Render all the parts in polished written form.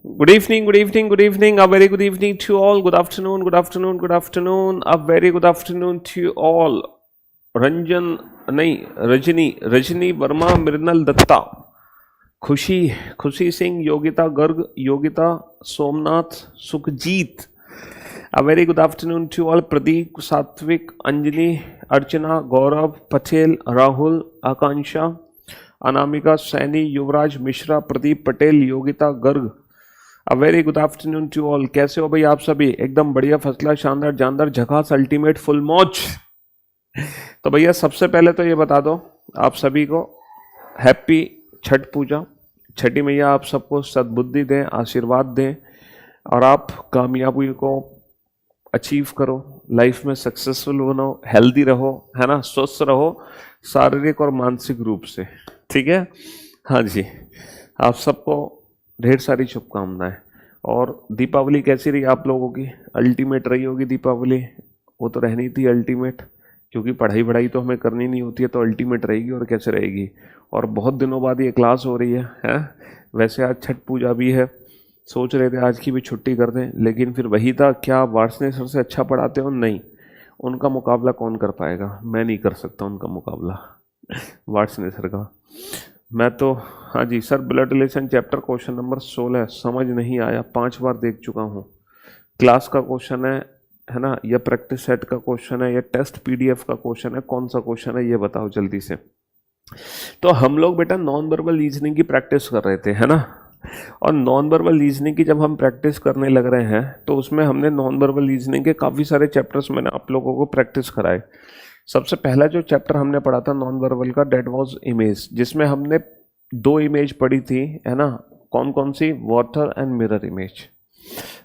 Good evening, good evening, good evening. A very good evening to all. Good afternoon, good afternoon, good afternoon. A very good afternoon to all. Ranjan नहीं रजनी रजनी वर्मा मृणाल दत्ता खुशी खुशी Singh Yogita Garg Yogita Somnath Sukhjeet A very good afternoon to all. Pradeep, Satvik, Anjali, Archana, Gaurav, Patel, Rahul, Akansha, Anamika, Saini, Yuvraj, Mishra, Pradeep Patel, Yogita, Garg. A very good afternoon to all. कैसे हो भाई आप सभी? एकदम बढ़िया, फसला, शानदार, जानदार, झकास, अल्टीमेट, फुल मौज। तो भैया सबसे पहले तो ये बता दो आप सभी को हैप्पी छठ पूजा। छठी मैया आप सबको सद्बुद्धि दें, आशीर्वाद दें और आप कामयाबी को अचीव करो, लाइफ में सक्सेसफुल बनो, हेल्दी रहो, है ना, स्वस्थ रहो शारीरिक और मानसिक रूप से। ठीक है, हाँ जी, आप सबको ढेर सारी शुभकामनाएं। और दीपावली कैसी रही आप लोगों की? अल्टीमेट रही होगी दीपावली। वो तो रहनी थी अल्टीमेट, क्योंकि पढ़ाई तो हमें करनी नहीं होती है, तो अल्टीमेट रहेगी और कैसे रहेगी। और बहुत दिनों बाद ये क्लास हो रही है? वैसे आज छठ पूजा भी है, सोच रहे थे आज की भी छुट्टी कर दें, लेकिन फिर वही था, क्या वार्षणेय सर से अच्छा पढ़ाते हो? नहीं, उनका मुकाबला कौन कर पाएगा? मैं नहीं कर सकता उनका मुकाबला वार्षणेय सर का। मैं तो, हाँ जी sir, blood relation chapter question number 16 समझ नहीं आया, 5 बार देख चुका हूँ। क्लास का क्वेश्चन है ना, या प्रैक्टिस सेट का क्वेश्चन है, या टेस्ट पीडीएफ का क्वेश्चन है? कौन सा क्वेश्चन है ये बताओ जल्दी से। तो हम लोग बेटा नॉन वर्बल रीजनिंग की प्रैक्टिस कर रहे थे, है ना। और नॉन वर्बल रीजनिंग की जब हम प्रैक्टिस करने लग रहे हैं तो उसमें हमने नॉन वर्बल रीजनिंग के काफ़ी सारे चैप्टर्स मैंने आप लोगों को प्रैक्टिस कराए। सबसे पहला जो चैप्टर हमने पढ़ा था नॉन वर्बल का, डेट वाज इमेज, जिसमें हमने 2 इमेज पढ़ी थी, है ना। कौन कौन सी? Water and mirror image.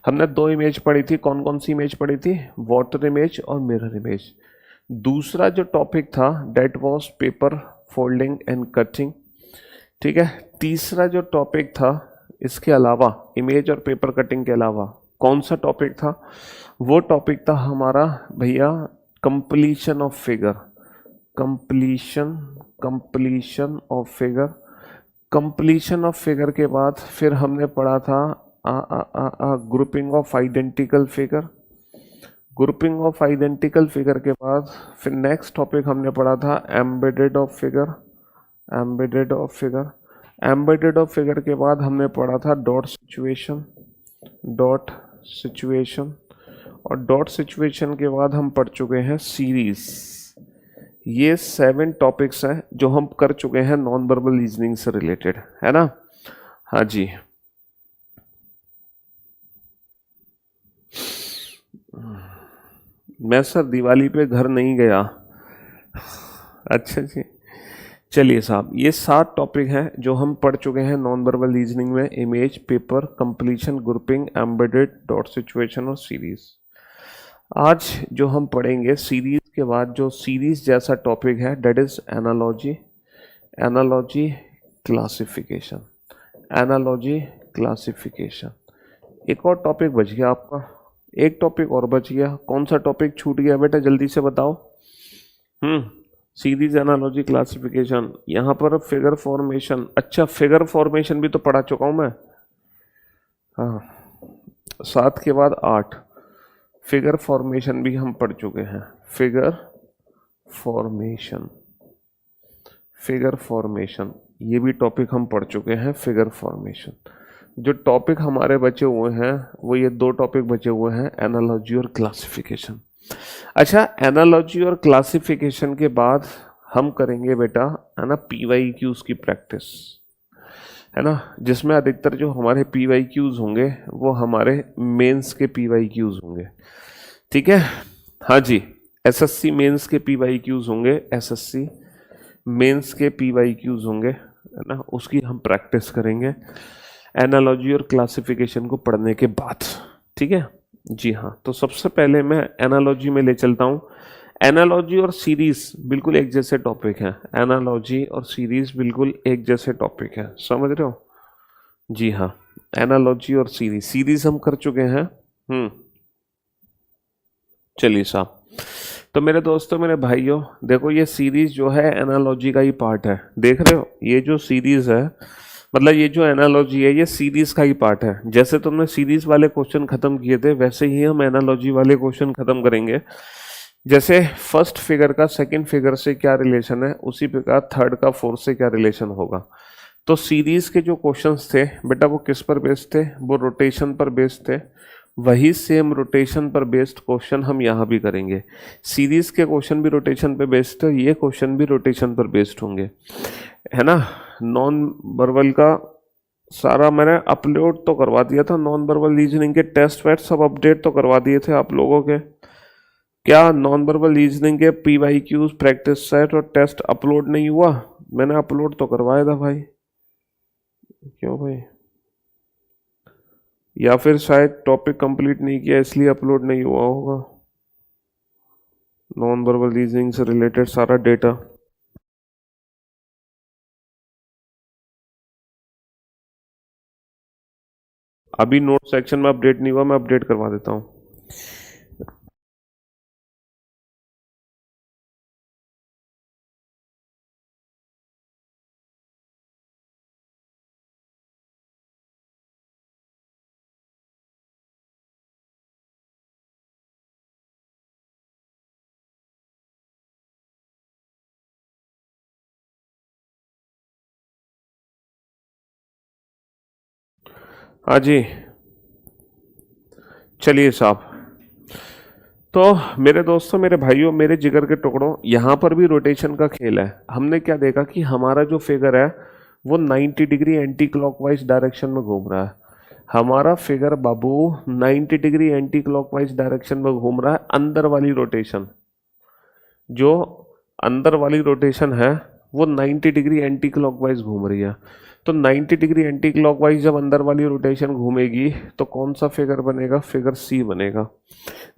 हमने 2 इमेज पढ़ी थी। कौन कौन सी इमेज पढ़ी थी? वाटर इमेज और मिरर इमेज। दूसरा जो टॉपिक था that was paper folding and cutting. ठीक है। तीसरा जो टॉपिक था इसके अलावा, इमेज और पेपर कटिंग के अलावा, कौन सा टॉपिक था? वो टॉपिक था हमारा भैया completion of figure. Completion of figure. Completion of figure के बाद फिर हमने पढ़ा था grouping of identical figure. Grouping of identical figure के बाद फिर नेक्स्ट टॉपिक हमने पढ़ा था embedded of figure. Embedded of figure. Embedded of figure के बाद हमने पढ़ा था डॉट सिचुएशन। Dot situation. और डॉट सिचुएशन के बाद हम पढ़ चुके हैं सीरीज। ये 7 टॉपिक्स हैं जो हम कर चुके हैं नॉन वर्बल रीजनिंग से रिलेटेड, है ना। हाँ जी, मैं सर दिवाली पे घर नहीं गया। अच्छा जी, चलिए साहब, ये 7 टॉपिक हैं जो हम पढ़ चुके हैं नॉन वर्बल रीजनिंग में। Image, paper, completion, grouping, embedded, dot situation और सीरीज। आज जो हम पढ़ेंगे सीरीज के बाद, जो सीरीज जैसा टॉपिक है, that is analogy. Analogy classification. Analogy classification. एक और टॉपिक बच गया आपका, एक टॉपिक और बच गया। कौन सा टॉपिक छूट गया बेटा, जल्दी से बताओ। Series, analogy, classification. यहाँ पर फिगर फॉर्मेशन। अच्छा, फिगर फॉर्मेशन भी तो पढ़ा चुका हूँ मैं। हाँ, 7 के बाद 8 फिगर फॉर्मेशन भी हम पढ़ चुके हैं। Figure formation. फिगर फॉर्मेशन, ये भी टॉपिक हम पढ़ चुके हैं। Figure formation. जो टॉपिक हमारे बचे हुए हैं वो ये 2 टॉपिक बचे हुए हैं, एनालॉजी और क्लासिफिकेशन। अच्छा, एनालॉजी और क्लासिफिकेशन के बाद हम करेंगे बेटा, है ना, PYQs की प्रैक्टिस, है ना, जिसमें अधिकतर जो हमारे PYQs होंगे वो हमारे मेंस के PYQs होंगे। ठीक है, हाँ जी, SSC मेंस के PYQs होंगे, SSC मेंस के PYQs होंगे, है ना, उसकी हम प्रैक्टिस करेंगे एनालॉजी और क्लासिफिकेशन को पढ़ने के बाद। ठीक है जी हाँ, तो सबसे पहले मैं एनालॉजी में ले चलता हूँ। एनालॉजी और सीरीज बिल्कुल एक जैसे टॉपिक हैं। एनालॉजी और सीरीज बिल्कुल एक जैसे टॉपिक है, समझ रहे हो? जी हाँ, एनालॉजी और सीरीज। सीरीज हम कर चुके हैं। चलिए साहब, तो मेरे दोस्तों, मेरे भाइयों, देखो ये सीरीज जो है एनालॉजी का ही पार्ट है। देख रहे हो, ये जो सीरीज है मतलब ये जो एनालॉजी है ये सीरीज का ही पार्ट है। जैसे तुमने सीरीज वाले क्वेश्चन खत्म किए थे वैसे ही हम एनालॉजी वाले क्वेश्चन खत्म करेंगे। जैसे फर्स्ट फिगर का सेकंड फिगर से क्या रिलेशन है, उसी प्रकार थर्ड का फोर्थ से क्या रिलेशन होगा। तो सीरीज के जो क्वेश्चंस थे बेटा वो किस पर बेस्ड थे, वो रोटेशन पर बेस्ड थे। वही सेम रोटेशन पर बेस्ड क्वेश्चन हम यहाँ भी करेंगे। सीरीज के क्वेश्चन भी रोटेशन पे बेस्ड है, ये क्वेश्चन भी रोटेशन पर बेस्ड होंगे, है ना। नॉन वर्बल का सारा मैंने अपलोड तो करवा दिया था, नॉन वर्बल रीजनिंग के टेस्ट वेट सब अपडेट तो करवा दिए थे आप लोगों के। क्या नॉन वर्बल रीजनिंग के PYQs प्रैक्टिस सेट और टेस्ट अपलोड नहीं हुआ? मैंने अपलोड तो करवाया था भाई। क्यों भाई? या फिर शायद टॉपिक कंप्लीट नहीं किया इसलिए अपलोड नहीं हुआ होगा। नॉन वर्बल रीजनिंग से रिलेटेड सारा डेटा अभी नोट सेक्शन में अपडेट नहीं हुआ, मैं अपडेट करवा देता हूँ। हाँ जी, चलिए साहब। तो मेरे दोस्तों, मेरे भाइयों, मेरे जिगर के टुकड़ों, यहाँ पर भी रोटेशन का खेल है। हमने क्या देखा कि हमारा जो फिगर है वो 90 डिग्री एंटी क्लॉकवाइज डायरेक्शन में घूम रहा है। हमारा फिगर बाबू 90 डिग्री एंटी क्लॉकवाइज डायरेक्शन में घूम रहा है। अंदर वाली रोटेशन, जो अंदर वाली रोटेशन है वो 90 डिग्री एंटी क्लॉकवाइज घूम रही है। तो 90 डिग्री एंटी क्लॉकवाइज जब अंदर वाली रोटेशन घूमेगी तो कौन सा फिगर बनेगा? फिगर सी बनेगा।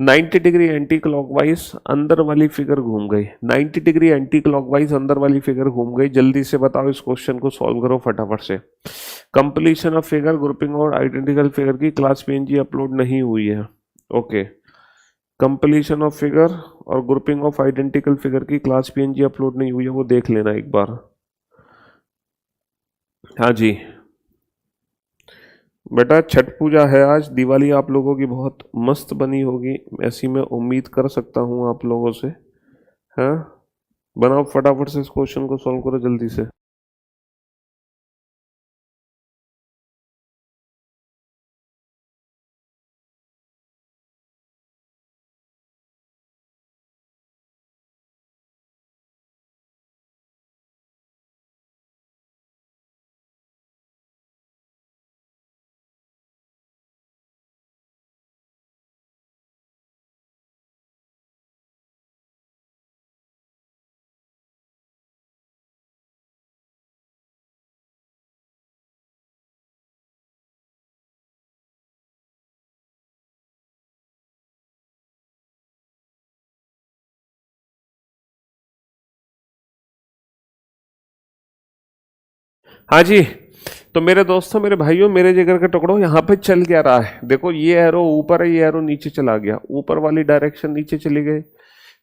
90 डिग्री एंटी क्लॉकवाइज अंदर वाली फिगर घूम गई, 90 डिग्री एंटी क्लॉकवाइज अंदर वाली फिगर घूम गई। जल्दी से बताओ, इस क्वेश्चन को सॉल्व करो फटाफट से। कंप्लीशन ऑफ फिगर, ग्रुपिंग और आइडेंटिकल फिगर की क्लास PNG अपलोड नहीं हुई है। ओके, कंप्लीशन ऑफ फिगर और ग्रुपिंग ऑफ आइडेंटिकल फिगर की क्लास PNG अपलोड नहीं हुई है, वो देख लेना एक बार। हाँ जी बेटा, छठ पूजा है आज, दिवाली आप लोगों की बहुत मस्त बनी होगी, ऐसी मैं उम्मीद कर सकता हूँ आप लोगों से। हाँ, बनाओ फटाफट से, इस क्वेश्चन को सॉल्व करो जल्दी से। हाँ जी, तो मेरे दोस्तों, मेरे भाइयों, मेरे जिगर के टुकड़ों, यहाँ पे चल क्या रहा है? देखो, ये एरो ऊपर है, ये एरो नीचे चला गया। ऊपर वाली डायरेक्शन नीचे चली गई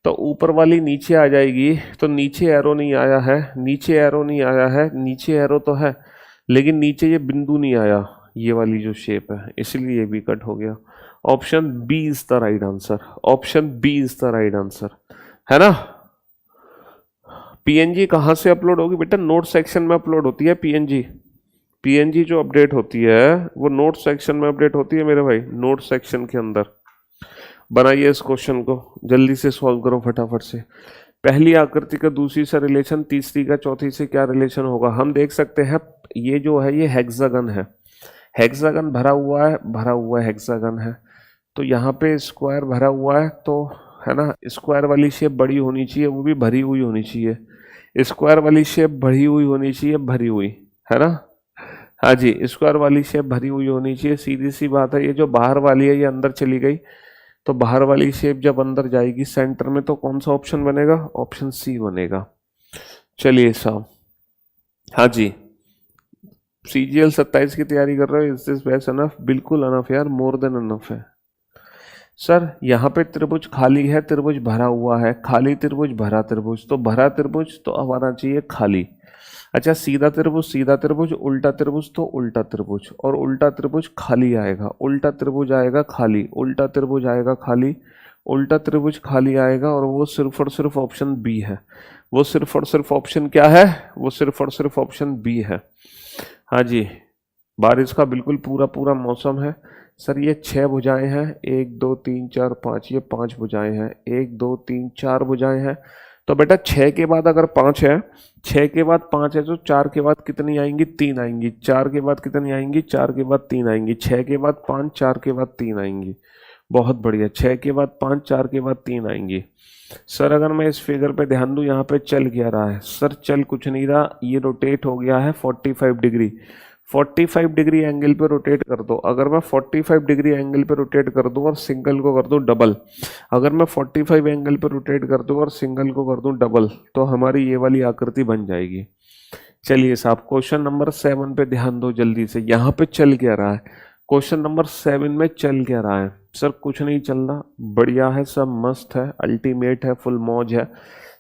तो ऊपर वाली नीचे आ जाएगी। तो नीचे एरो नहीं आया है, नीचे एरो नहीं आया है, नीचे एरो तो है लेकिन नीचे ये बिंदु नहीं आया, ये वाली जो शेप है, इसलिए ये भी कट हो गया। Option B is the right answer. Option B is the right answer, है ना। PNG कहाँ से अपलोड होगी बेटा? नोट सेक्शन में अपलोड होती है PNG। PNG जो अपडेट होती है वो नोट सेक्शन में अपडेट होती है मेरे भाई, नोट सेक्शन के अंदर। बनाइए इस क्वेश्चन को, जल्दी से सॉल्व करो फटाफट से। पहली आकृति का दूसरी से रिलेशन, तीसरी का चौथी से क्या रिलेशन होगा? हम देख सकते हैं ये जो है ये हेक्सागन है, हेक्सागन भरा हुआ है हेक्सागन है। तो यहाँ पे स्क्वायर भरा हुआ है, तो है ना, स्क्वायर वाली शेप बड़ी होनी चाहिए, वो भी भरी हुई होनी चाहिए। स्क्वायर वाली शेप भरी हुई होनी चाहिए, भरी हुई, है ना। हाँ जी, स्क्वायर वाली शेप भरी हुई होनी चाहिए, सीधी सी बात है। ये जो बाहर वाली है ये अंदर चली गई, तो बाहर वाली शेप जब अंदर जाएगी सेंटर में तो कौन सा ऑप्शन बनेगा? ऑप्शन सी बनेगा। चलिए साहब, हाँ जी, CGL 27 की तैयारी कर रहे हो? Is this best enough? बिल्कुल अनफ यार, मोर देन अनफ है सर। यहाँ पे त्रिभुज खाली है, त्रिभुज भरा हुआ है, खाली त्रिभुज भरा त्रिभुज, तो भरा त्रिभुज तो अब आना चाहिए खाली। अच्छा, सीधा त्रिभुज, उल्टा त्रिभुज तो उल्टा त्रिभुज, और उल्टा त्रिभुज खाली आएगा, उल्टा त्रिभुज आएगा खाली, उल्टा त्रिभुज आएगा खाली, उल्टा त्रिभुज खाली आएगा, और वो सिर्फ और सिर्फ ऑप्शन बी है। वो सिर्फ और सिर्फ ऑप्शन क्या है? वो सिर्फ और सिर्फ ऑप्शन बी है। हाँ जी, बारिश का बिल्कुल पूरा पूरा मौसम है। सर ये 6 भुजाएं हैं, 1 2 3 4 5, ये 5 भुजाएं हैं, 1 2 3 4 भुजाएं हैं। तो बेटा 6 के बाद अगर 5 है, 6 के बाद 5 है, तो 4 के बाद कितनी आएंगी? 3 आएंगी। 4 के बाद कितनी आएंगी? 4 के बाद 3 आएंगी। 6 के बाद 5, 4 के बाद 3 आएंगी। बहुत बढ़िया, 6 के बाद 5, 4 के बाद 3 आएंगी। सर अगर मैं इस फिगर पे ध्यान दूं, यहाँ पे चल क्या रहा है? सर चल कुछ नहीं रहा, ये रोटेट हो गया है 45 डिग्री। 45 डिग्री एंगल पे रोटेट कर दो। अगर मैं 45 डिग्री एंगल पे रोटेट कर दूं और सिंगल को कर दूं डबल, अगर मैं 45 एंगल पे रोटेट कर दूं और सिंगल को कर दूं डबल, तो हमारी ये वाली आकृति बन जाएगी। चलिए साहब, क्वेश्चन नंबर 7 पे ध्यान दो जल्दी से। यहाँ पे चल क्या रहा है? क्वेश्चन नंबर 7 में चल क्या रहा है? सर कुछ नहीं चल रहा, बढ़िया है, सब मस्त है, अल्टीमेट है, फुल मौज है।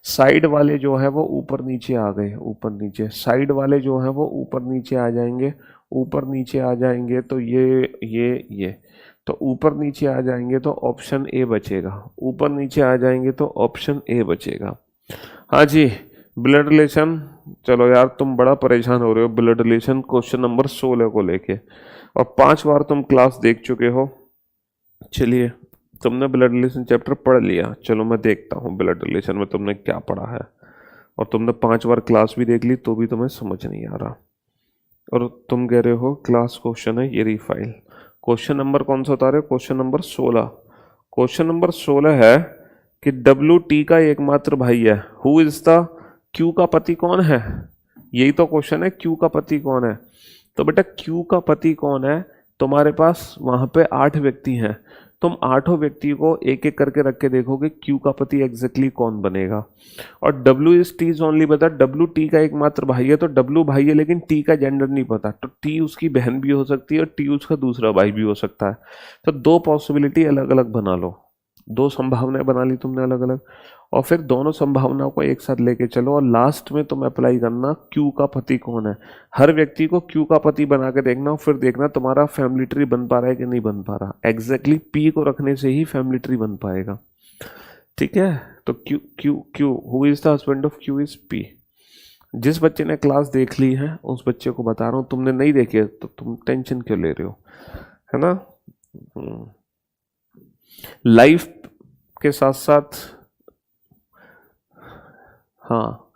साइड वाले जो है वो ऊपर नीचे आ गए, ऊपर नीचे, साइड वाले जो है वो ऊपर नीचे आ जाएंगे, ऊपर नीचे आ जाएंगे, तो ये तो ऊपर नीचे आ जाएंगे तो ऑप्शन ए बचेगा, ऊपर नीचे आ जाएंगे तो ऑप्शन ए बचेगा। हाँ जी, ब्लड रिलेशन, चलो यार तुम बड़ा परेशान हो रहे हो ब्लड रिलेशन क्वेश्चन नंबर 16 को लेके, और 5 बार तुम क्लास देख चुके हो। चलिए, तुमने ब्लड रिलेशन चैप्टर पढ़ लिया, चलो मैं देखता हूँ ब्लड रिलेशन में तुमने क्या पढ़ा है। और तुमने 5 बार क्लास भी देख ली तो भी तुम्हें समझ नहीं आ रहा, और तुम कह रहे हो क्लास क्वेश्चन है ये रीफाइल। क्वेश्चन नंबर कौन सा बता रहे हो? Question number 16। क्वेश्चन नंबर 16 है कि डब्ल्यू टी का एकमात्र भाई है। हु इज द, क्यू का पति कौन है? यही तो क्वेश्चन है, क्यू का पति कौन है। तो बेटा क्यू का पति कौन है? तुम्हारे पास वहां पे 8 व्यक्ति हैं, तुम 8 व्यक्ति को एक एक करके रख के देखोगे क्यू का पति एग्जैक्टली कौन बनेगा। और W is T is only बता, डब्ल्यू टी का एकमात्र भाई है, तो डब्ल्यू भाई है लेकिन टी का जेंडर नहीं पता, तो टी उसकी बहन भी हो सकती है और टी उसका दूसरा भाई भी हो सकता है। तो 2 पॉसिबिलिटी अलग अलग बना लो, 2 संभावनाएं बना ली तुमने अलग अलग, और फिर दोनों संभावनाओं को एक साथ लेके चलो, और लास्ट में तुम अप्लाई करना क्यू का पति कौन है। हर व्यक्ति को क्यू का पति बना के देखना, और फिर देखना तुम्हारा फैमिली ट्री बन पा रहा है कि नहीं बन पा रहा। एग्जैक्टली पी को रखने से ही फैमिली ट्री बन पाएगा, ठीक है। तो Q Q Q, who is the husband of Q is P. जिस बच्चे ने क्लास देख ली है उस बच्चे को बता रहा हूँ, तुमने नहीं देखी है तो तुम टेंशन क्यों ले रहे हो, है ना। लाइफ के साथ साथ, हाँ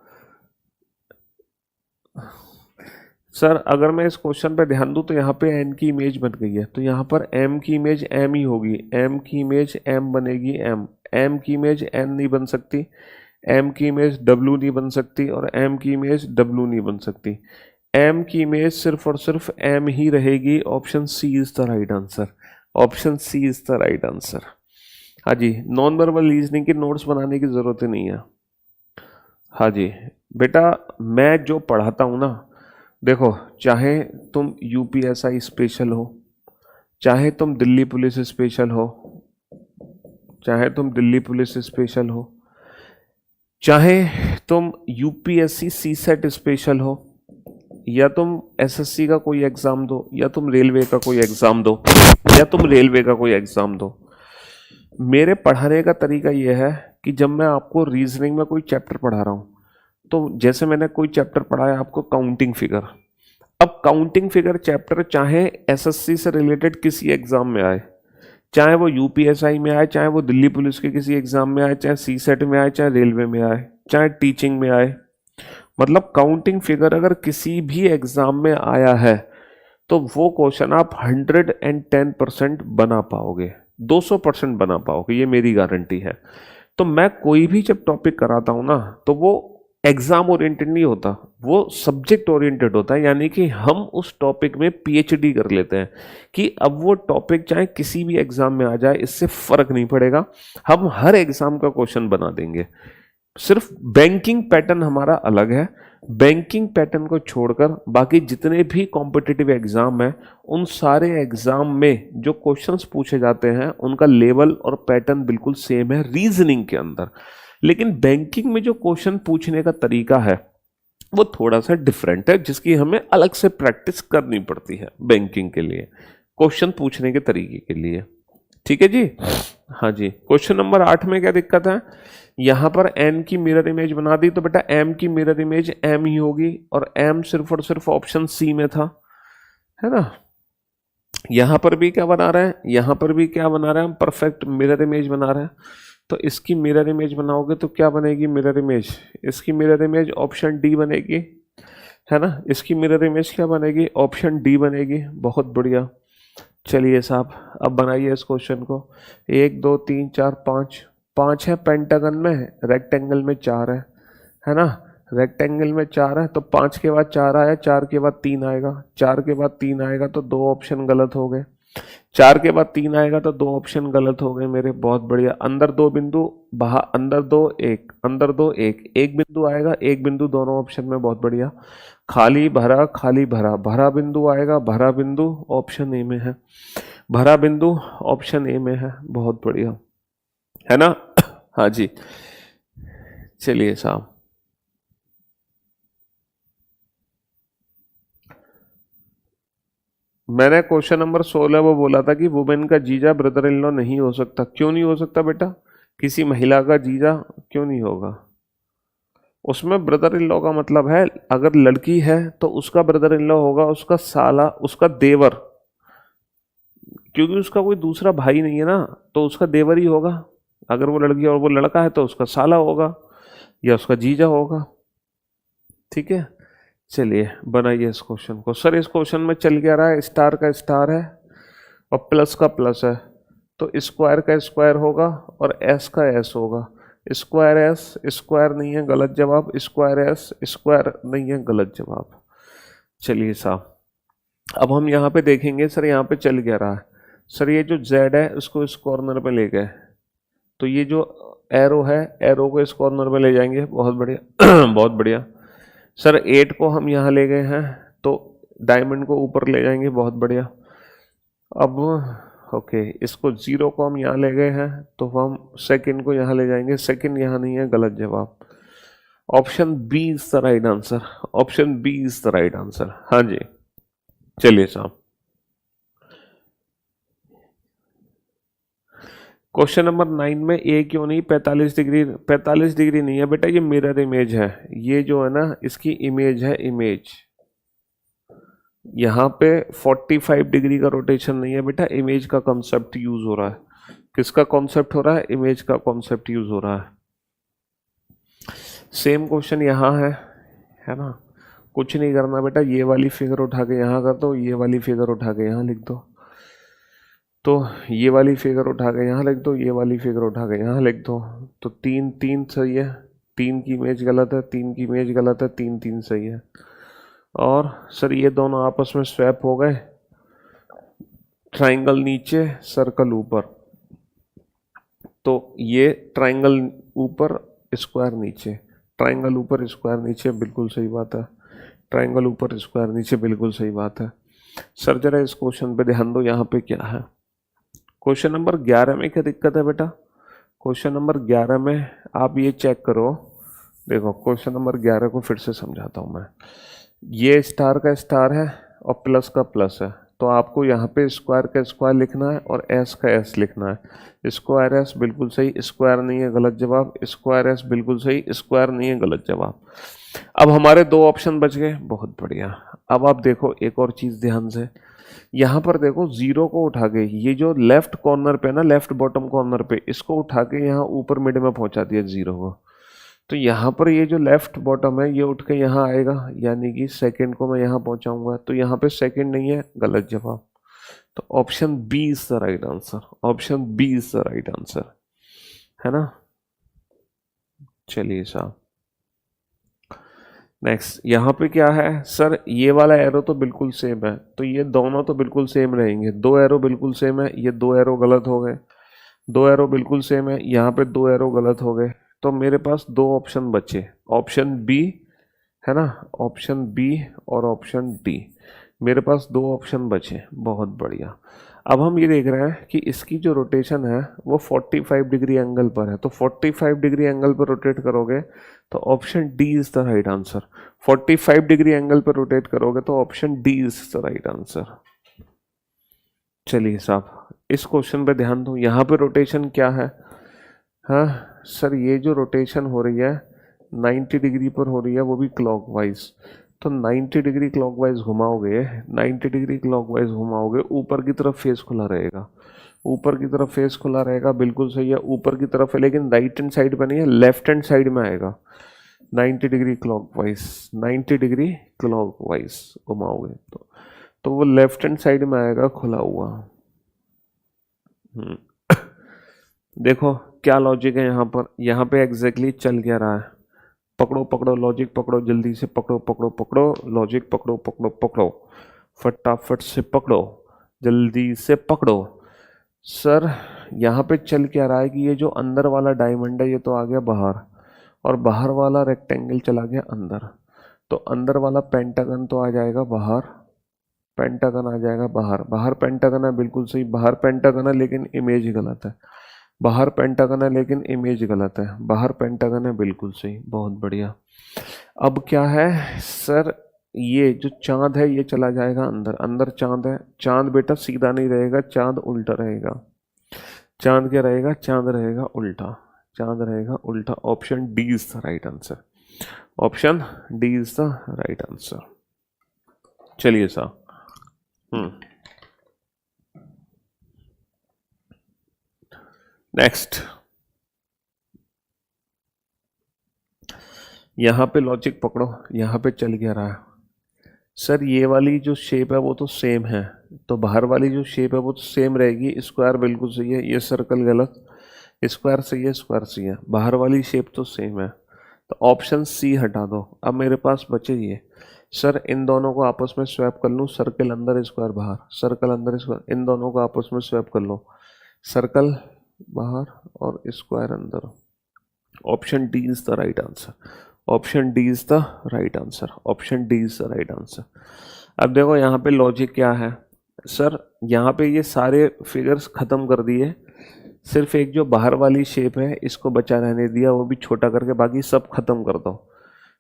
सर अगर मैं इस क्वेश्चन पे ध्यान दूं तो यहाँ पे एन की इमेज बन गई है, तो यहाँ पर एम की इमेज एम ही होगी, एम की इमेज एम बनेगी, एम, एम की इमेज एन नहीं बन सकती, एम की इमेज डब्ल्यू नहीं बन सकती, और एम की इमेज डब्ल्यू नहीं बन सकती। एम की इमेज सिर्फ और सिर्फ एम ही रहेगी। Option C is the right answer, option C is the right answer. हाँ जी, नॉन वर्बल रीजनिंग के नोट्स बनाने की जरूरत ही नहीं है। हाँ जी बेटा, मैं जो पढ़ाता हूँ ना, देखो चाहे तुम यूपीएसआई स्पेशल हो, चाहे तुम दिल्ली पुलिस स्पेशल हो, चाहे तुम दिल्ली पुलिस स्पेशल हो, चाहे तुम यूपीएससी सीसेट स्पेशल हो, या तुम एसएससी का कोई एग्जाम दो, या तुम रेलवे का कोई एग्जाम दो, या तुम रेलवे का कोई एग्जाम दो, मेरे पढ़ाने का तरीका यह है कि जब मैं आपको रीजनिंग में कोई चैप्टर पढ़ा रहा हूँ, तो जैसे मैंने कोई चैप्टर पढ़ाया आपको काउंटिंग फिगर, अब काउंटिंग फिगर चैप्टर चाहे एसएससी से रिलेटेड किसी एग्जाम में आए, चाहे वो यूपीएसआई में आए, चाहे वो दिल्ली पुलिस के किसी एग्जाम में आए, चाहे सीसेट में आए, चाहे रेलवे में आए, चाहे टीचिंग में आए, मतलब काउंटिंग फिगर अगर किसी भी एग्जाम में आया है तो वो क्वेश्चन आप 110% बना पाओगे, 200% बना पाओगे, ये मेरी गारंटी है। तो मैं कोई भी जब टॉपिक कराता हूं ना, तो वो एग्जाम ओरिएंटेड नहीं होता, वो सब्जेक्ट ओरिएंटेड होता है, यानी कि हम उस टॉपिक में पीएचडी कर लेते हैं कि अब वो टॉपिक चाहे किसी भी एग्जाम में आ जाए, इससे फर्क नहीं पड़ेगा, हम हर एग्जाम का क्वेश्चन बना देंगे। सिर्फ बैंकिंग पैटर्न हमारा अलग है, बैंकिंग पैटर्न को छोड़कर बाकी जितने भी कॉम्पिटिटिव एग्जाम हैं, उन सारे एग्जाम में जो क्वेश्चंस पूछे जाते हैं उनका लेवल और पैटर्न बिल्कुल सेम है रीजनिंग के अंदर। लेकिन बैंकिंग में जो क्वेश्चन पूछने का तरीका है वो थोड़ा सा डिफरेंट है, जिसकी हमें अलग से प्रैक्टिस करनी पड़ती है बैंकिंग के लिए, क्वेश्चन पूछने के तरीके के लिए। ठीक है जी। हाँ जी, क्वेश्चन नंबर 8 में क्या दिक्कत है, यहां पर n की मिरर इमेज बना दी, तो बेटा m की मिरर इमेज m ही होगी, और m सिर्फ और सिर्फ ऑप्शन सी में था, है ना। यहां पर भी क्या बना रहे हैं, यहां पर भी क्या बना रहे हैं, हम परफेक्ट मिरर इमेज बना रहे हैं। तो इसकी मिरर इमेज बनाओगे तो क्या बनेगी मिरर इमेज, इसकी मिरर इमेज ऑप्शन डी बनेगी, है ना। इसकी मिरर इमेज क्या बनेगी, ऑप्शन डी बनेगी। बहुत बढ़िया। चलिए साहब, अब बनाइए इस क्वेश्चन को। 1 2 3 4 5, 5 है पेंटागन में, रेक्टेंगल में 4 है ना। रेक्टेंगल में 4 है तो 5 के बाद 4 आया, 4 के बाद 3 आएगा, 4 के बाद 3 आएगा तो 2 ऑप्शन गलत हो गए, 4 के बाद 3 आएगा तो 2 ऑप्शन गलत हो गए मेरे। बहुत बढ़िया। अंदर 2 बिंदु, बाहर अंदर 2 1, अंदर 2 1, एक बिंदु आएगा, एक बिंदु दोनों ऑप्शन में। बहुत बढ़िया। खाली भरा, खाली भरा, भरा बिंदु आएगा, भरा बिंदु ऑप्शन ए में है, भरा बिंदु ऑप्शन ए में है। बहुत बढ़िया, है ना। हाँ जी, चलिए साहब, मैंने क्वेश्चन नंबर 16 वो बोला था कि वुमेन का जीजा ब्रदर इन लॉ नहीं हो सकता। क्यों नहीं हो सकता बेटा, किसी महिला का जीजा क्यों नहीं होगा, उसमें ब्रदर इन लॉ का मतलब है अगर लड़की है तो उसका ब्रदर इन लॉ होगा, उसका साला, उसका देवर, क्योंकि उसका कोई दूसरा भाई नहीं है ना, तो उसका देवर ही होगा। अगर वो लड़की और वो लड़का है तो उसका साला होगा या उसका जीजा होगा। ठीक है, चलिए बनाइए इस क्वेश्चन को। सर इस क्वेश्चन में चल क्या रहा है, स्टार का स्टार है और प्लस का प्लस है, तो स्क्वायर का स्क्वायर होगा और एस का एस होगा। स्क्वायर एस स्क्वायर नहीं है, गलत जवाब। स्क्वायर एस स्क्वायर नहीं है, गलत जवाब। चलिए साहब, अब हम यहाँ पे देखेंगे सर यहाँ पे चल क्या रहा है। सर ये जो z है उसको इस कॉर्नर पे ले गए, तो ये जो एरो है, एरो को इस कॉर्नर पे ले जाएंगे। बहुत बढ़िया। बहुत बढ़िया। सर 8 को हम यहाँ ले गए हैं तो डायमंड को ऊपर ले जाएंगे। बहुत बढ़िया। अब ओके, इसको 0 को हम यहाँ ले गए हैं तो हम सेकंड को यहाँ ले जाएंगे। सेकंड यहाँ नहीं है, गलत जवाब। Option B is the right answer, option B is the right answer. हाँ जी, चलिए साहब, क्वेश्चन नंबर 9 में ए क्यों नहीं, 45 डिग्री, 45 डिग्री नहीं है बेटा, ये मिरर इमेज है। ये जो है ना इसकी इमेज है, इमेज। यहाँ पे 45 डिग्री का रोटेशन नहीं है बेटा, इमेज का कॉन्सेप्ट यूज हो रहा है। किसका कॉन्सेप्ट हो रहा है, इमेज का कॉन्सेप्ट यूज हो रहा है। सेम क्वेश्चन यहाँ है ना। कुछ नहीं करना बेटा, ये वाली फिगर उठा के यहाँ कर दो, ये वाली फिगर उठा के यहाँ लिख दो, तो ये वाली फिगर उठा के यहाँ लिख दो, ये वाली फिगर उठा के यहाँ लिख दो। तो 3 3 सही है, 3 की इमेज गलत है, 3 की इमेज गलत है, 3 3 सही है। और सर ये दोनों आपस में स्वैप हो गए, ट्राइंगल नीचे सर्कल ऊपर, तो ये ट्राइंगल ऊपर स्क्वायर नीचे, ट्राइंगल ऊपर स्क्वायर नीचे, बिल्कुल सही बात है। ट्राइंगल ऊपर स्क्वायर नीचे, बिल्कुल सही बात है। सर जरा इस क्वेश्चन पे ध्यान दो, यहाँ पे क्या है। क्वेश्चन नंबर 11 में क्या दिक्कत है बेटा, क्वेश्चन नंबर 11 में आप ये चेक करो। देखो क्वेश्चन नंबर 11 को फिर से समझाता हूँ मैं। ये स्टार का स्टार है और प्लस का प्लस है, तो आपको यहाँ पे स्क्वायर का स्क्वायर लिखना है और एस का एस लिखना है। स्क्वायर एस बिल्कुल सही, स्क्वायर नहीं है, गलत जवाब। स्क्वायर एस बिल्कुल सही, स्क्वायर नहीं है, गलत जवाब। अब हमारे 2 ऑप्शन बच गए। बहुत बढ़िया। अब आप देखो एक और चीज ध्यान से, यहाँ पर देखो 0 को उठा के, ये जो लेफ्ट कॉर्नर पे ना, लेफ्ट बॉटम कॉर्नर पे, इसको उठा के यहाँ ऊपर मिड में पहुंचा दिया 0 को, तो यहाँ पर ये जो लेफ्ट बॉटम है ये उठ के यहाँ आएगा, यानी कि सेकंड को मैं यहाँ पहुंचाऊंगा, तो यहाँ पे सेकंड नहीं है, गलत जवाब। तो option B is the right answer, option B is the right answer, है ना। चलिए साहब, नेक्स्ट यहाँ पे क्या है सर, ये वाला एरो तो बिल्कुल सेम है, तो ये दोनों तो बिल्कुल सेम रहेंगे। 2 एरो बिल्कुल सेम है, ये 2 एरो गलत हो गए। 2 एरो बिल्कुल सेम है, यहाँ पे 2 एरो गलत हो गए। तो मेरे पास 2 ऑप्शन बचे, ऑप्शन बी, है ना, ऑप्शन बी और ऑप्शन डी। मेरे पास 2 ऑप्शन बचे। बहुत बढ़िया। अब हम ये देख रहे हैं कि इसकी जो रोटेशन है वो 45 डिग्री एंगल पर है, तो 45 डिग्री एंगल पर रोटेट करोगे तो option D is the right answer. 45 degree angle पर रोटेट करोगे तो option D is the right answer. चलिए साहब इस क्वेश्चन पे ध्यान दो, यहाँ पे रोटेशन क्या है। हाँ सर ये जो रोटेशन हो रही है 90 डिग्री पर हो रही है, वो भी क्लॉकवाइज। तो 90 डिग्री क्लॉकवाइज घुमाओगे, 90 डिग्री क्लॉकवाइज घुमाओगे, ऊपर की तरफ फेस खुला रहेगा, ऊपर की तरफ फेस खुला रहेगा, बिल्कुल सही है, ऊपर की तरफ है, लेकिन राइट हैंड साइड पे नहीं है, लेफ्ट हैंड साइड में आएगा। 90 डिग्री क्लॉकवाइज, 90 डिग्री क्लॉकवाइज घुमाओगे तो वो लेफ्ट हैंड साइड में आएगा खुला हुआ। देखो क्या लॉजिक है यहाँ पे एग्जैक्टली चल क्या रहा है। पकड़ो पकड़ो लॉजिक पकड़ो, जल्दी से पकड़ो पकड़ो पकड़ो लॉजिक पकड़ो पकड़ो पकड़ो, फटाफट से पकड़ो, जल्दी से पकड़ो। सर यहाँ पे चल क्या रहा है कि ये जो अंदर वाला डायमंड है ये तो आ गया बाहर, और बाहर वाला रेक्टेंगल चला गया अंदर, तो अंदर वाला पेंटागन तो आ जाएगा बाहर, पेंटागन आ जाएगा बाहर, बाहर पेंटागन है, बिल्कुल सही, बाहर पेंटागन है लेकिन इमेज गलत है, बाहर पेंटागन है लेकिन इमेज गलत है, बाहर पेंटागन है, बिल्कुल सही, बहुत बढ़िया। अब क्या है सर, ये जो चांद है ये चला जाएगा अंदर, अंदर चांद है, चांद बेटा सीधा नहीं रहेगा, चांद उल्टा रहेगा, चांद क्या रहेगा, चांद रहेगा उल्टा, चांद रहेगा उल्टा। Option D is the right answer, option D is the right answer. चलिए साहब नेक्स्ट, यहाँ पे लॉजिक पकड़ो, यहाँ पे चल क्या रहा है। सर ये वाली जो शेप है वो तो सेम है, तो बाहर वाली जो शेप है वो तो सेम रहेगी, स्क्वायर बिल्कुल सही है, ये सर्कल गलत, स्क्वायर सही है, स्क्वायर सही है, बाहर वाली शेप तो सेम है, तो ऑप्शन सी हटा दो। अब मेरे पास बचे ये, सर इन दोनों को आपस में स्वैप कर लूँ, सर्कल अंदर स्क्वायर बाहर, सर्कल अंदर स्क्वायर, इन दोनों को आपस में स्वैप कर लो, सर्कल बाहर और स्क्वायर अंदर। Option D is the right answer, option D is the right answer, option D is the right answer. अब देखो यहाँ पे लॉजिक क्या है सर, यहाँ पे ये सारे फिगर्स ख़त्म कर दिए, सिर्फ एक जो बाहर वाली शेप है इसको बचा रहने दिया, वो भी छोटा करके, बाकी सब खत्म कर दो,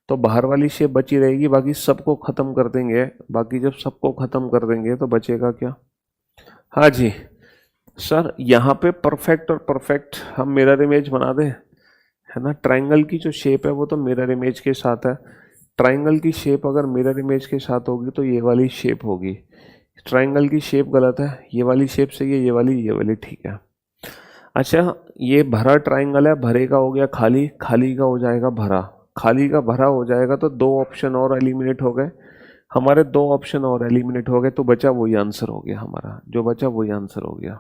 तो बाहर वाली शेप बची रहेगी, बाकी सबको ख़त्म कर देंगे, बाकी जब सबको ख़त्म कर देंगे तो बचेगा क्या। हाँ जी सर यहाँ पे परफेक्ट और परफेक्ट हम मिरर इमेज बना दें, है ना, ट्राइंगल की जो शेप है वो तो मिरर इमेज के साथ है, ट्राइंगल की शेप अगर मिरर इमेज के साथ होगी तो ये वाली शेप होगी, ट्राइंगल की शेप गलत है, ये वाली शेप सही है, ये वाली ठीक है। अच्छा ये भरा ट्राइंगल है, भरे का हो गया खाली, खाली का हो जाएगा भरा, खाली का भरा हो जाएगा, तो दो ऑप्शन और एलिमिनेट हो गए हमारे, दो ऑप्शन और एलिमिनेट हो गए, तो बचा वही आंसर हो गया हमारा, जो बचा वही आंसर हो गया।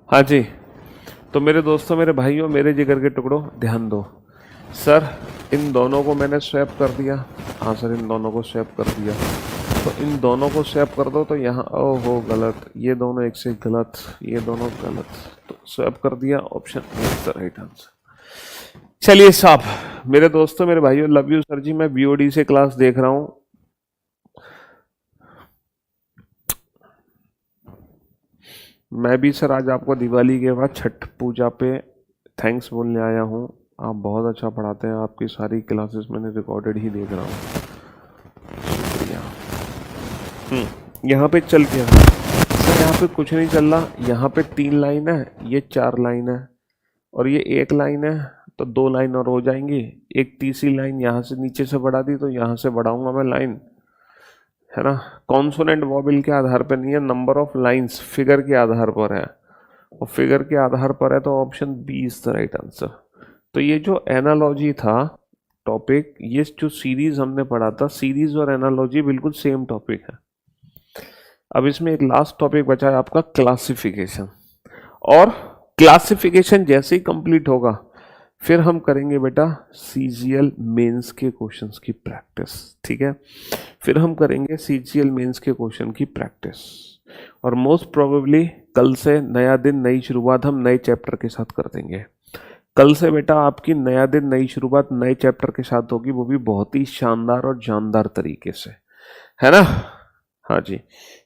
हाँ जी, तो मेरे दोस्तों, मेरे भाइयों, मेरे जिगर के टुकड़ों, ध्यान दो। सर इन दोनों को मैंने स्वैप कर दिया, हाँ सर इन दोनों को स्वैप कर दिया, तो इन दोनों को स्वैप कर दो, तो यहाँ ओहो गलत, ये दोनों एक से गलत, ये दोनों गलत, तो स्वैप कर दिया, option is the right answer. चलिए साहब मेरे दोस्तों, मेरे भाइयों, लव यू सर जी, मैं बीओडी से क्लास देख रहा हूँ। मैं भी सर आज आपको दिवाली के बाद छठ पूजा पे थैंक्स बोलने आया हूँ, आप बहुत अच्छा पढ़ाते हैं, आपकी सारी क्लासेस मैंने रिकॉर्डेड ही देख रहा हूँ, शुक्रिया। यहाँ पे चल क्या सर, यहाँ पे कुछ नहीं चल रहा, यहाँ पे 3 लाइन है, ये 4 लाइन है, और ये 1 लाइन है, तो 2 लाइन और हो जाएंगी, एक तीसरी लाइन यहाँ से नीचे से बढ़ा दी, तो यहाँ से बढ़ाऊंगा मैं लाइन, है ना, कॉन्सोनेंट वॉवेल के आधार पर नहीं है, नंबर ऑफ लाइंस फिगर के आधार पर है, और फिगर के आधार पर है, तो option B is the right answer. तो ये जो एनालॉजी था टॉपिक, ये जो सीरीज हमने पढ़ा था, सीरीज और एनालॉजी बिल्कुल सेम टॉपिक है, अब इसमें एक लास्ट टॉपिक बचा है आपका क्लासिफिकेशन, और क्लासिफिकेशन जैसे ही कंप्लीट होगा फिर हम करेंगे बेटा सीजीएल मेंस के क्वेश्चंस की प्रैक्टिस, ठीक है। फिर हम करेंगे सीजीएल मेंस के क्वेश्चन की प्रैक्टिस, और मोस्ट प्रोबेबली कल से नया दिन नई शुरुआत हम नए चैप्टर के साथ कर देंगे। कल से बेटा आपकी नया दिन नई शुरुआत नए चैप्टर के साथ होगी, वो भी बहुत ही शानदार और जानदार तरीके से, है ना। हाँ जी।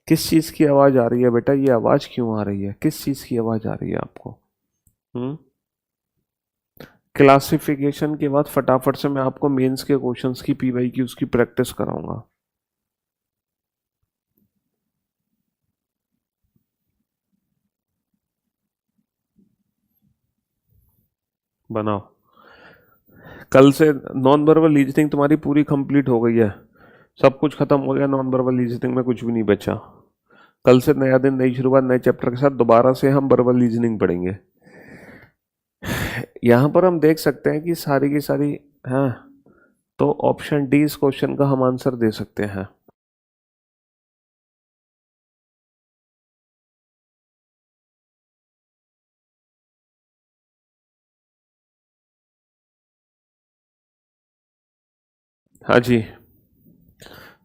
किस चीज़ की आवाज़ आ रही है बेटा, ये आवाज़ क्यों आ रही है, किस चीज़ की आवाज़ आ रही है आपको? हम्म। क्लासिफिकेशन के बाद फटाफट से मैं आपको मेंस के क्वेश्चंस की पीवाई की उसकी प्रैक्टिस कराऊंगा। बनाओ। कल से नॉन वर्बल रीजनिंग तुम्हारी पूरी कंप्लीट हो गई है, सब कुछ खत्म हो गया, नॉन वर्बल रीजनिंग में कुछ भी नहीं बचा। कल से नया दिन नई शुरुआत नए चैप्टर के साथ दोबारा से हम वर्बल रीजनिंग पढ़ेंगे। यहाँ पर हम देख सकते हैं कि सारी की सारी, हाँ, तो ऑप्शन डी इस क्वेश्चन का हम आंसर दे सकते हैं। हाँ जी।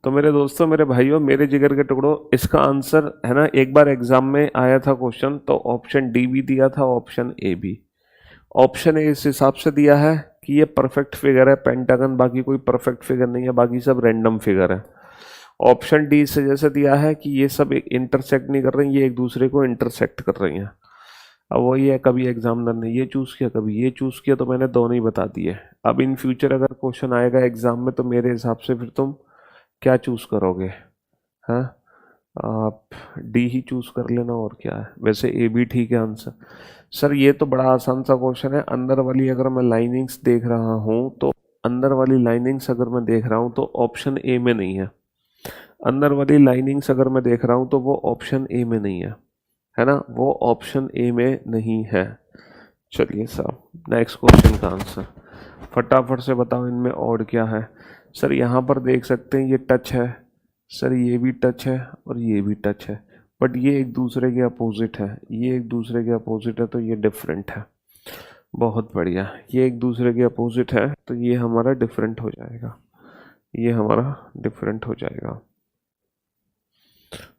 तो मेरे दोस्तों, मेरे भाइयों, मेरे जिगर के टुकड़ों, इसका आंसर है ना, एक बार एग्जाम में आया था क्वेश्चन, तो ऑप्शन डी भी दिया था, ऑप्शन ए भी। ऑप्शन ए इस हिसाब से दिया है कि ये परफेक्ट फिगर है पेंटागन, बाकी कोई परफेक्ट फिगर नहीं है, बाकी सब रैंडम फिगर है। ऑप्शन डी से जैसे दिया है कि ये सब एक इंटरसेक्ट नहीं कर रही, ये एक दूसरे को इंटरसेक्ट कर रही हैं। अब वही है, कभी एग्जामिनर ने ये चूज किया, कभी ये चूज किया, तो मैंने दोनों ही बता दिए। अब इन फ्यूचर अगर क्वेश्चन आएगा एग्जाम में, तो मेरे हिसाब से फिर तुम क्या चूज करोगे? हाँ, आप डी ही चूज कर लेना, और क्या है, वैसे ए भी ठीक है आंसर। सर ये तो बड़ा आसान सा क्वेश्चन है, अंदर वाली अगर मैं लाइनिंग्स देख रहा हूँ तो, अंदर वाली लाइनिंग्स अगर मैं देख रहा हूँ तो ऑप्शन ए में नहीं है। अंदर वाली लाइनिंग्स अगर मैं देख रहा हूँ तो वो ऑप्शन ए में नहीं है ना, वो ऑप्शन ए में नहीं है। चलिए साहब, नेक्स्ट क्वेश्चन का आंसर फटाफट से बताओ, इनमें और क्या है? सर यहाँ पर देख सकते हैं ये टच है, सर ये भी टच है और ये भी टच है, बट ये एक दूसरे के अपोजिट है, ये एक दूसरे के अपोजिट है, तो ये डिफरेंट है। बहुत बढ़िया, ये एक दूसरे के अपोजिट है तो ये हमारा डिफरेंट हो जाएगा, ये हमारा डिफरेंट हो जाएगा।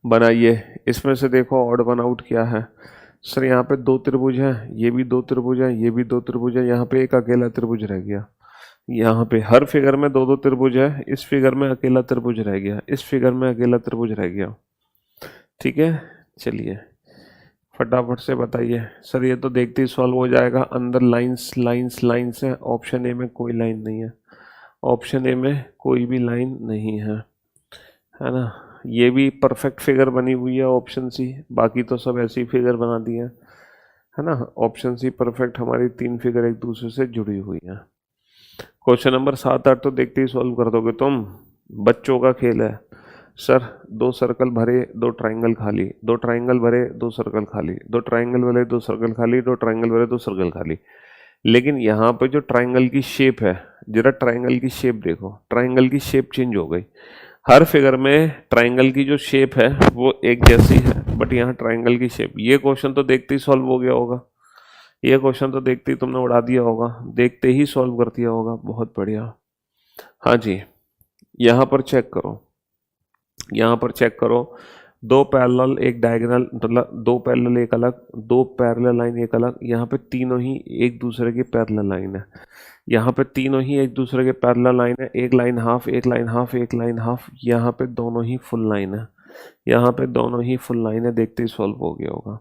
बनाइए, इसमें से देखो ऑड वन आउट क्या है। सर यहाँ पे दो त्रिभुज हैं, ये भी दो त्रिभुज हैं, ये भी दो त्रिभुज है, यहाँ पे एक अकेला त्रिभुज रह गया। यहाँ पे हर फिगर में दो दो त्रिभुज है, इस फिगर में अकेला त्रिभुज रह गया, इस फिगर में अकेला त्रिभुज रह गया, ठीक है। चलिए फटाफट से बताइए। सर ये तो देखते ही सॉल्व हो जाएगा, अंदर लाइंस लाइंस लाइंस है, ऑप्शन ए में कोई लाइन नहीं है, ऑप्शन ए में कोई भी लाइन नहीं है ना। ये भी परफेक्ट फिगर बनी हुई है ऑप्शन सी, बाकी तो सब ऐसी फिगर बना दी है ना। ऑप्शन सी परफेक्ट, हमारी तीन फिगर एक दूसरे से जुड़ी हुई हैं। क्वेश्चन नंबर 7 8 तो देखते ही सॉल्व कर दोगे तुम, बच्चों का खेल है। सर दो सर्कल भरे दो ट्राइंगल खाली, दो ट्राइंगल भरे दो सर्कल खाली, दो ट्राइंगल भरे दो सर्कल खाली, दो ट्राइंगल भरे दो सर्कल खाली। लेकिन यहाँ पे जो ट्राइंगल की शेप है, जरा ट्राइंगल की शेप देखो, ट्राइंगल की शेप चेंज हो गई। हर फिगर में ट्राइंगल की जो शेप है वो एक जैसी है, बट यहाँ ट्राइंगल की शेप, ये क्वेश्चन तो देखते ही सॉल्व हो गया होगा, ये क्वेश्चन तो देखते ही तुमने उड़ा दिया होगा, देखते ही सॉल्व कर दिया होगा, बहुत बढ़िया। हाँ जी, यहाँ पर चेक करो, यहाँ पर चेक करो, दो पैरेलल एक डायगोनल, मतलब दो पैरेलल एक अलग, दो पैरेलल लाइन एक अलग, यहाँ पे तीनों ही एक दूसरे के पैरेलल लाइन है, यहाँ पे तीनों ही एक दूसरे के पैरेलल लाइन है, एक लाइन हाफ एक लाइन हाफ एक लाइन हाफ, यहाँ पे दोनों ही फुल लाइन है, यहाँ पे दोनों ही फुल लाइन है, देखते ही सॉल्व हो गया होगा।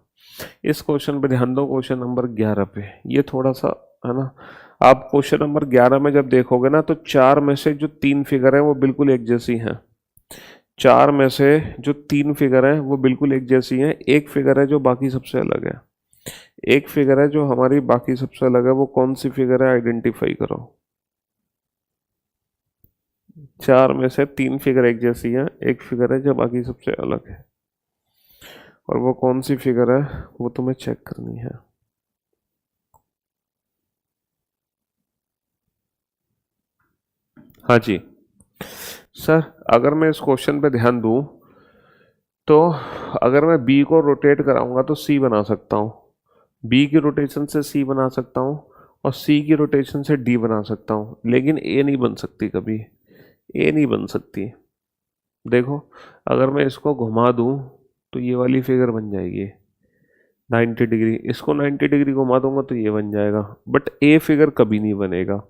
इस क्वेश्चन पे ध्यान दो, क्वेश्चन नंबर 11 पे, ये थोड़ा सा है ना। आप क्वेश्चन नंबर 11 में जब देखोगे ना, तो चार में से जो तीन फिगर है वो बिल्कुल एक जैसी हैं, चार में से जो तीन फिगर है वो बिल्कुल एक जैसी हैं, एक फिगर है जो बाकी सबसे अलग है, एक फिगर है जो हमारी बाकी सबसे अलग है, वो कौन सी फिगर है, आइडेंटिफाई करो। चार में से तीन फिगर एक जैसी है, एक फिगर है जो बाकी सबसे अलग है, और वो कौन सी फिगर है वो तुम्हें चेक करनी है। हाँ जी। सर अगर मैं इस क्वेश्चन पे ध्यान दूं तो अगर मैं बी को रोटेट कराऊंगा तो सी बना सकता हूँ, बी की रोटेशन से सी बना सकता हूँ, और सी की रोटेशन से डी बना सकता हूँ, लेकिन ए नहीं बन सकती कभी, ए नहीं बन सकती। देखो, अगर मैं इसको घुमा दूँ तो ये वाली फिगर बन जाएगी 90 डिग्री, इसको 90 डिग्री घुमा दूंगा तो ये बन जाएगा, बट ए फिगर कभी नहीं बनेगा,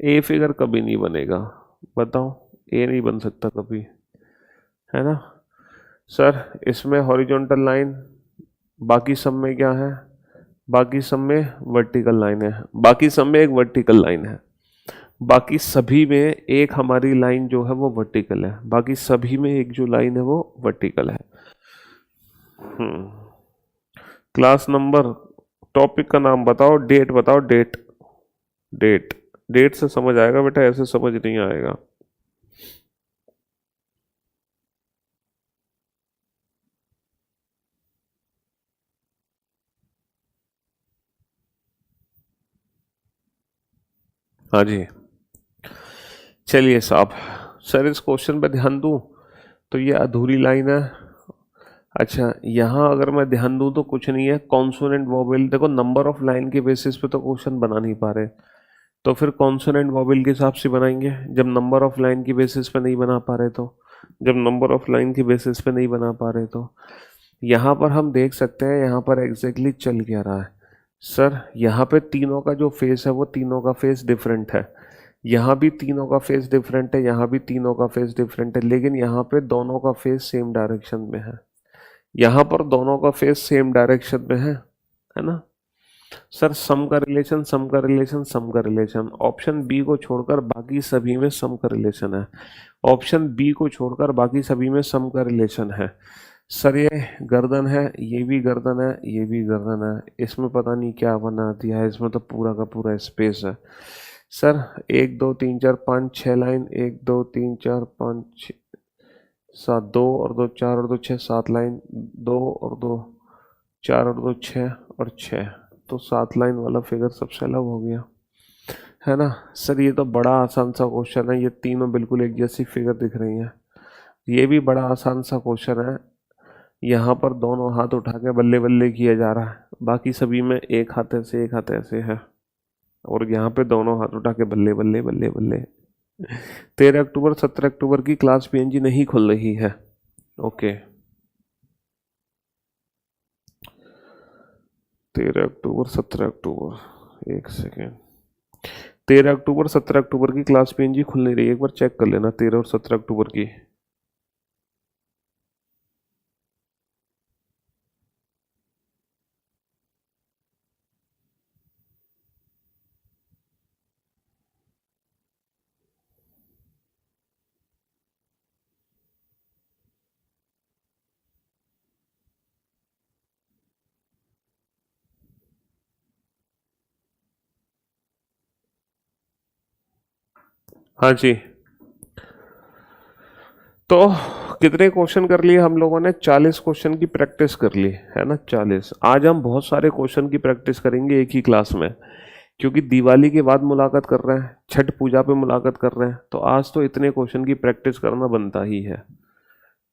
ए फिगर कभी नहीं बनेगा। बताओ, ए नहीं बन सकता कभी, है ना सर। इसमें हॉरिजॉन्टल लाइन, बाकी सब में क्या है, बाकी सब में वर्टिकल लाइन है, बाकी सब में एक वर्टिकल लाइन है, बाकी सभी में एक हमारी लाइन जो है वो वर्टिकल है, बाकी सभी में एक जो लाइन है वो वर्टिकल है। क्लास नंबर, टॉपिक का नाम बताओ, डेट बताओ, डेट, डेट, डेट से समझ आएगा बेटा, ऐसे समझ नहीं आएगा। हाँ जी, चलिए साहब, सर इस क्वेश्चन पे ध्यान दूं तो ये अधूरी लाइन है। अच्छा, यहाँ अगर मैं ध्यान दूं तो कुछ नहीं है, कॉन्सोनेंट वोवेल, देखो नंबर ऑफ लाइन के बेसिस पे तो क्वेश्चन बना नहीं पा रहे, तो फिर कॉन्सोनेंट वोवेल के हिसाब से बनाएंगे, जब नंबर ऑफ लाइन की बेसिस पे नहीं बना पा रहे तो, जब नंबर ऑफ लाइन की बेसिस पे नहीं बना पा रहे तो यहाँ पर हम देख सकते हैं यहाँ पर एग्जैक्टली चल क्या रहा है। सर यहाँ पे तीनों का जो फेस है वो तीनों का फेस डिफरेंट है, यहाँ भी तीनों का फेस डिफरेंट है, यहाँ भी तीनों का फेस डिफरेंट है, लेकिन यहाँ पे दोनों का फेस सेम डायरेक्शन में है, यहाँ पर दोनों का फेस सेम डायरेक्शन में है ना सर। सम का रिलेशन, सम का रिलेशन, सम का रिलेशन, ऑप्शन बी को छोड़कर बाकी सभी में सम का रिलेशन है, ऑप्शन बी को छोड़कर बाकी सभी में सम का रिलेशन है। सर ये गर्दन है, ये भी गर्दन है, ये भी गर्दन है, इसमें पता नहीं क्या बना दिया है, इसमें तो पूरा का पूरा स्पेस है। सर 1 2 3 4 5 6 लाइन, 1 2 3 4 5 6 7, 2 और 2 4 और 2 6 7 लाइन, 2 और 2 4 और 2 6 और 6, तो 7 लाइन वाला फिगर सबसे अलग हो गया, है ना सर। ये तो बड़ा आसान सा क्वेश्चन है, ये तीनों बिल्कुल एक जैसी फिगर दिख रही हैं, ये भी बड़ा आसान सा क्वेश्चन है। यहाँ पर दोनों हाथ उठा के बल्ले बल्ले किया जा रहा है, बाकी सभी में एक हाथ ऐसे एक हाथ ऐसे है, और यहाँ पे दोनों हाथ उठा के बल्ले बल्ले बल्ले बल्ले। 13 अक्टूबर 17 अक्टूबर की क्लास पीएनजी नहीं खुल रही है। ओके, 13 अक्टूबर 17 अक्टूबर, एक सेकेंड, 13 अक्टूबर 17 अक्टूबर की क्लास पीएनजी खुल नहीं रही, एक बार चेक कर लेना 13 और 17 अक्टूबर की। हाँ जी, तो कितने क्वेश्चन कर लिए हम लोगों ने, 40 क्वेश्चन की प्रैक्टिस कर ली है ना, 40। आज हम बहुत सारे क्वेश्चन की प्रैक्टिस करेंगे एक ही क्लास में, क्योंकि दिवाली के बाद मुलाकात कर रहे हैं, छठ पूजा पे मुलाकात कर रहे हैं, तो आज तो इतने क्वेश्चन की प्रैक्टिस करना बनता ही है।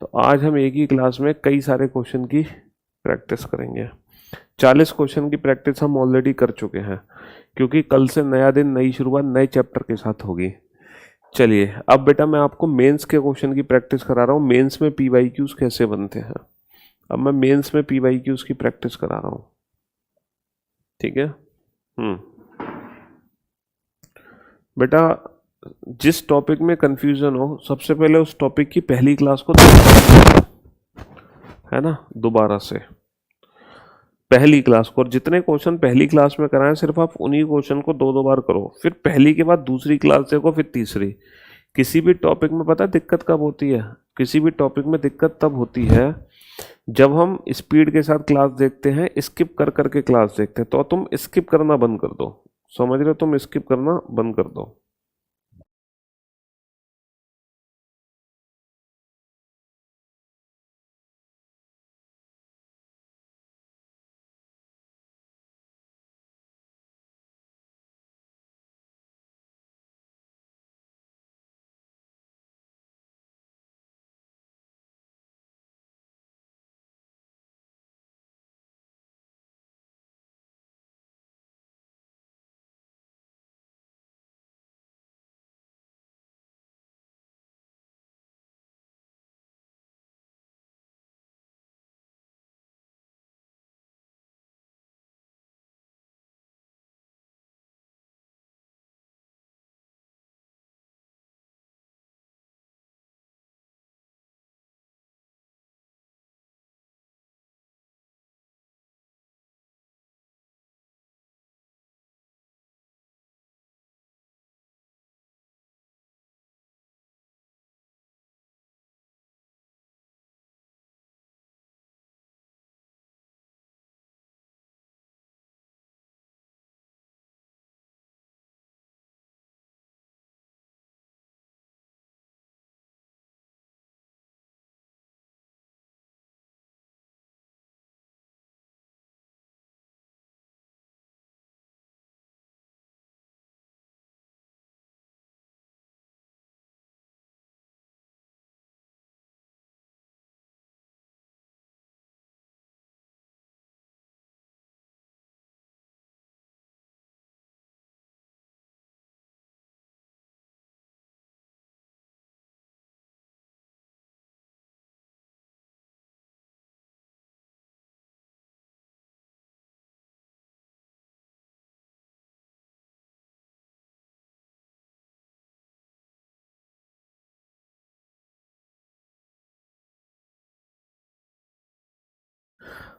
तो आज हम एक ही क्लास में कई सारे क्वेश्चन की प्रैक्टिस करेंगे। 40 क्वेश्चन की प्रैक्टिस हम ऑलरेडी कर चुके हैं, क्योंकि कल से नया दिन, नई शुरुआत नए चैप्टर के साथ होगी। चलिए अब बेटा मैं आपको मेंस के क्वेश्चन की प्रैक्टिस करा रहा हूँ, मेंस में पी वाई क्यूज कैसे बनते हैं। अब मैं मेंस में पी वाई क्यूज की प्रैक्टिस करा रहा हूँ, ठीक है। हम्म, बेटा जिस टॉपिक में कंफ्यूजन हो सबसे पहले उस टॉपिक की पहली क्लास को है ना, दोबारा से पहली क्लास को, और जितने क्वेश्चन पहली क्लास में कराएं सिर्फ आप उन्हीं क्वेश्चन को दो दो बार करो, फिर पहली के बाद दूसरी क्लास देखो, फिर तीसरी। किसी भी टॉपिक में पता है दिक्कत कब होती है, किसी भी टॉपिक में दिक्कत तब होती है जब हम स्पीड के साथ क्लास देखते हैं, स्किप कर करके क्लास देखते हैं, तो तुम स्किप करना बंद कर दो, समझ रहे हो, तुम स्किप करना बंद कर दो।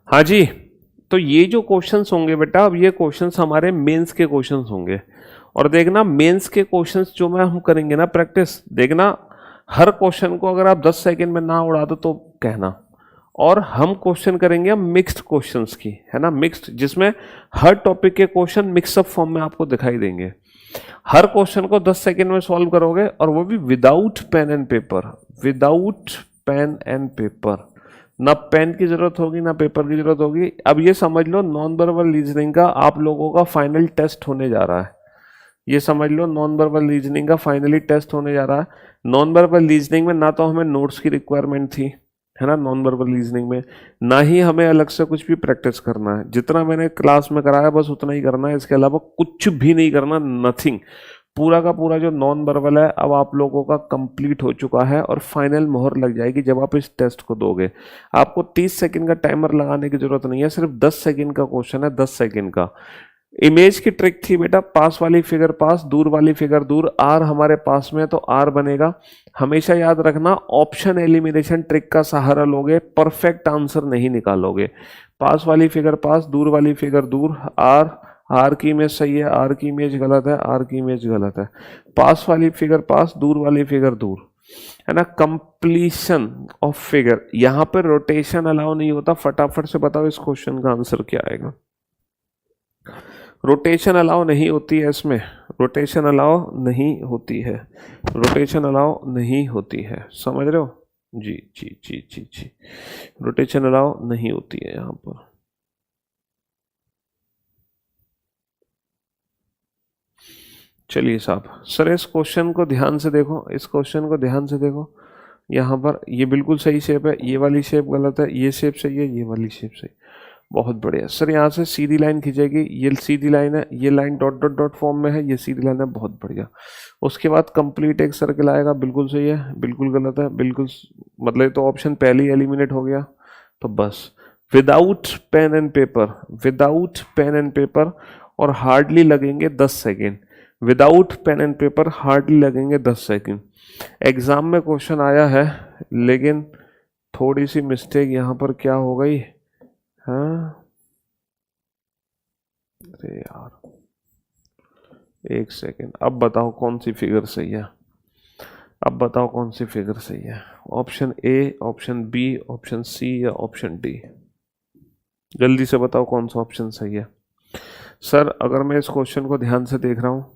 हाँ जी, तो ये जो क्वेश्चंस होंगे बेटा, अब ये क्वेश्चंस हमारे मेंस के क्वेश्चंस होंगे। और देखना मेंस के क्वेश्चंस जो मैं हम करेंगे ना प्रैक्टिस, देखना हर क्वेश्चन को अगर आप 10 सेकंड में ना उड़ा दो तो कहना। और हम क्वेश्चन करेंगे हम मिक्स्ड क्वेश्चंस की, है ना, मिक्स्ड, जिसमें हर टॉपिक के क्वेश्चन मिक्सअप फॉर्म में आपको दिखाई देंगे। हर क्वेश्चन को 10 सेकंड में सॉल्व करोगे, और वो भी without pen and paper, without pen and paper. ना पेन की जरूरत होगी ना पेपर की जरूरत होगी। अब ये समझ लो नॉन वर्बल रीजनिंग का आप लोगों का फाइनल टेस्ट होने जा रहा है। ये समझ लो नॉन वर्बल रीजनिंग का फाइनली टेस्ट होने जा रहा है। नॉन वर्बल रीजनिंग में ना तो हमें नोट्स की रिक्वायरमेंट थी, है ना, नॉन वर्बल रीजनिंग में ना ही हमें अलग से कुछ भी प्रैक्टिस करना है। जितना मैंने क्लास में कराया बस उतना ही करना है, इसके अलावा कुछ भी नहीं करना, नथिंग। पूरा का पूरा जो नॉन वर्बल है अब आप लोगों का कंप्लीट हो चुका है, और फाइनल मोहर लग जाएगी जब आप इस टेस्ट को दोगे। आपको 30 सेकंड का टाइमर लगाने की जरूरत नहीं है, सिर्फ 10 सेकंड का क्वेश्चन है, 10 सेकंड का। इमेज की ट्रिक थी बेटा, पास वाली फिगर पास, दूर वाली फिगर दूर। आर हमारे पास में है तो आर बनेगा। हमेशा याद रखना, ऑप्शन एलिमिनेशन ट्रिक का सहारा लोगे, परफेक्ट आंसर नहीं निकालोगे। पास वाली फिगर पास, दूर वाली फिगर दूर। आर, आर की इमेज सही है, आर की इमेज गलत है, आर की इमेज गलत है। पास वाली फिगर पास, दूर वाली फिगर दूर, है ना। कंप्लीशन ऑफ फिगर, यहां पर रोटेशन अलाउ नहीं होता। फटाफट से बताओ इस क्वेश्चन का आंसर क्या आएगा। रोटेशन अलाउ नहीं होती है इसमें, रोटेशन अलाउ नहीं होती है, रोटेशन अलाउ नहीं होती है, समझ रहे हो। जी जी जी जी जी, रोटेशन अलाउ नहीं होती है यहाँ पर। चलिए साहब, सर इस क्वेश्चन को ध्यान से देखो, इस क्वेश्चन को ध्यान से देखो। यहाँ पर ये बिल्कुल सही शेप है, ये वाली शेप गलत है, ये शेप सही है, ये वाली शेप सही। बहुत बढ़िया सर, यहाँ से सीधी लाइन खींचेगी, ये सीधी लाइन है, ये line dot dot dot form में है, ये सीधी लाइन है, बहुत बढ़िया। उसके बाद कंप्लीट एक सर्कल आएगा, बिल्कुल सही है, बिल्कुल गलत है, बिल्कुल मतलब तो ऑप्शन पहले ही एलिमिनेट हो गया। तो बस without pen and paper, without pen and paper, और हार्डली लगेंगे 10 second. Without pen and paper hardly लगेंगे 10 सेकेंड। एग्जाम में क्वेश्चन आया है, लेकिन थोड़ी सी मिस्टेक यहाँ पर क्या हो गई। हाँ, अरे यार, एक सेकेंड, अब बताओ कौन सी फिगर सही है। अब बताओ कौन सी फिगर सही है। Option A, option B, option C या ऑप्शन डी। जल्दी से बताओ कौन सा ऑप्शन सही है। सर अगर मैं इस क्वेश्चन को ध्यान से देख रहा हूँ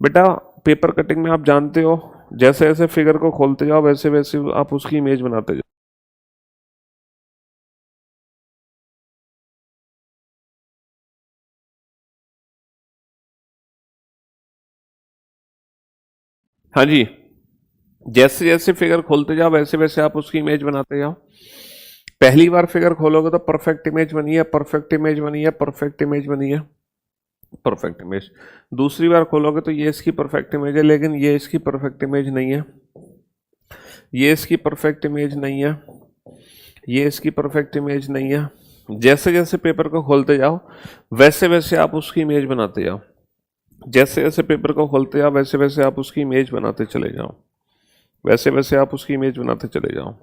बेटा, पेपर कटिंग में आप जानते हो, जैसे जैसे फिगर को खोलते जाओ वैसे वैसे आप उसकी इमेज बनाते जाओ। हाँ जी, जैसे जैसे फिगर खोलते जाओ वैसे वैसे आप उसकी इमेज बनाते जाओ। पहली बार फिगर खोलोगे तो परफेक्ट इमेज बनी है, परफेक्ट इमेज बनी है, परफेक्ट इमेज बनी है, परफेक्ट इमेज। दूसरी बार खोलोगे तो ये इसकी परफेक्ट इमेज है, लेकिन ये इसकी परफेक्ट इमेज नहीं है, ये इसकी परफेक्ट इमेज नहीं है, ये इसकी परफेक्ट इमेज नहीं है। जैसे जैसे पेपर को खोलते जाओ वैसे वैसे आप उसकी इमेज बनाते जाओ, जैसे जैसे पेपर को खोलते जाओ वैसे वैसे आप उसकी इमेज बनाते चले जाओ, वैसे वैसे आप उसकी इमेज बनाते चले जाओ।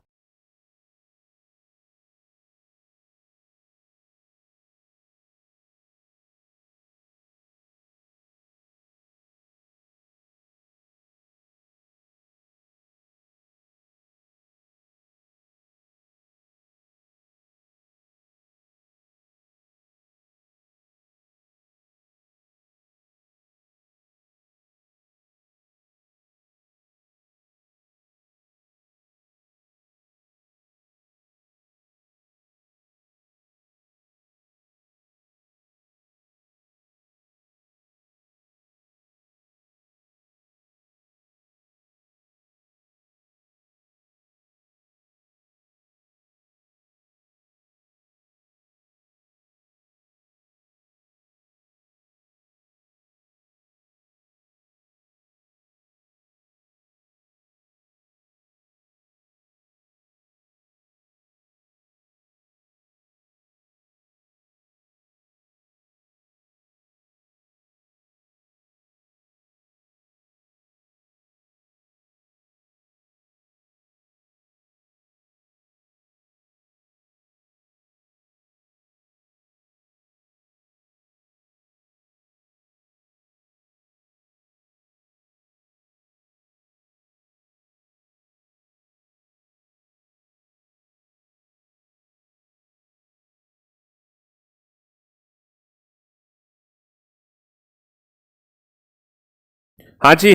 हाँ जी।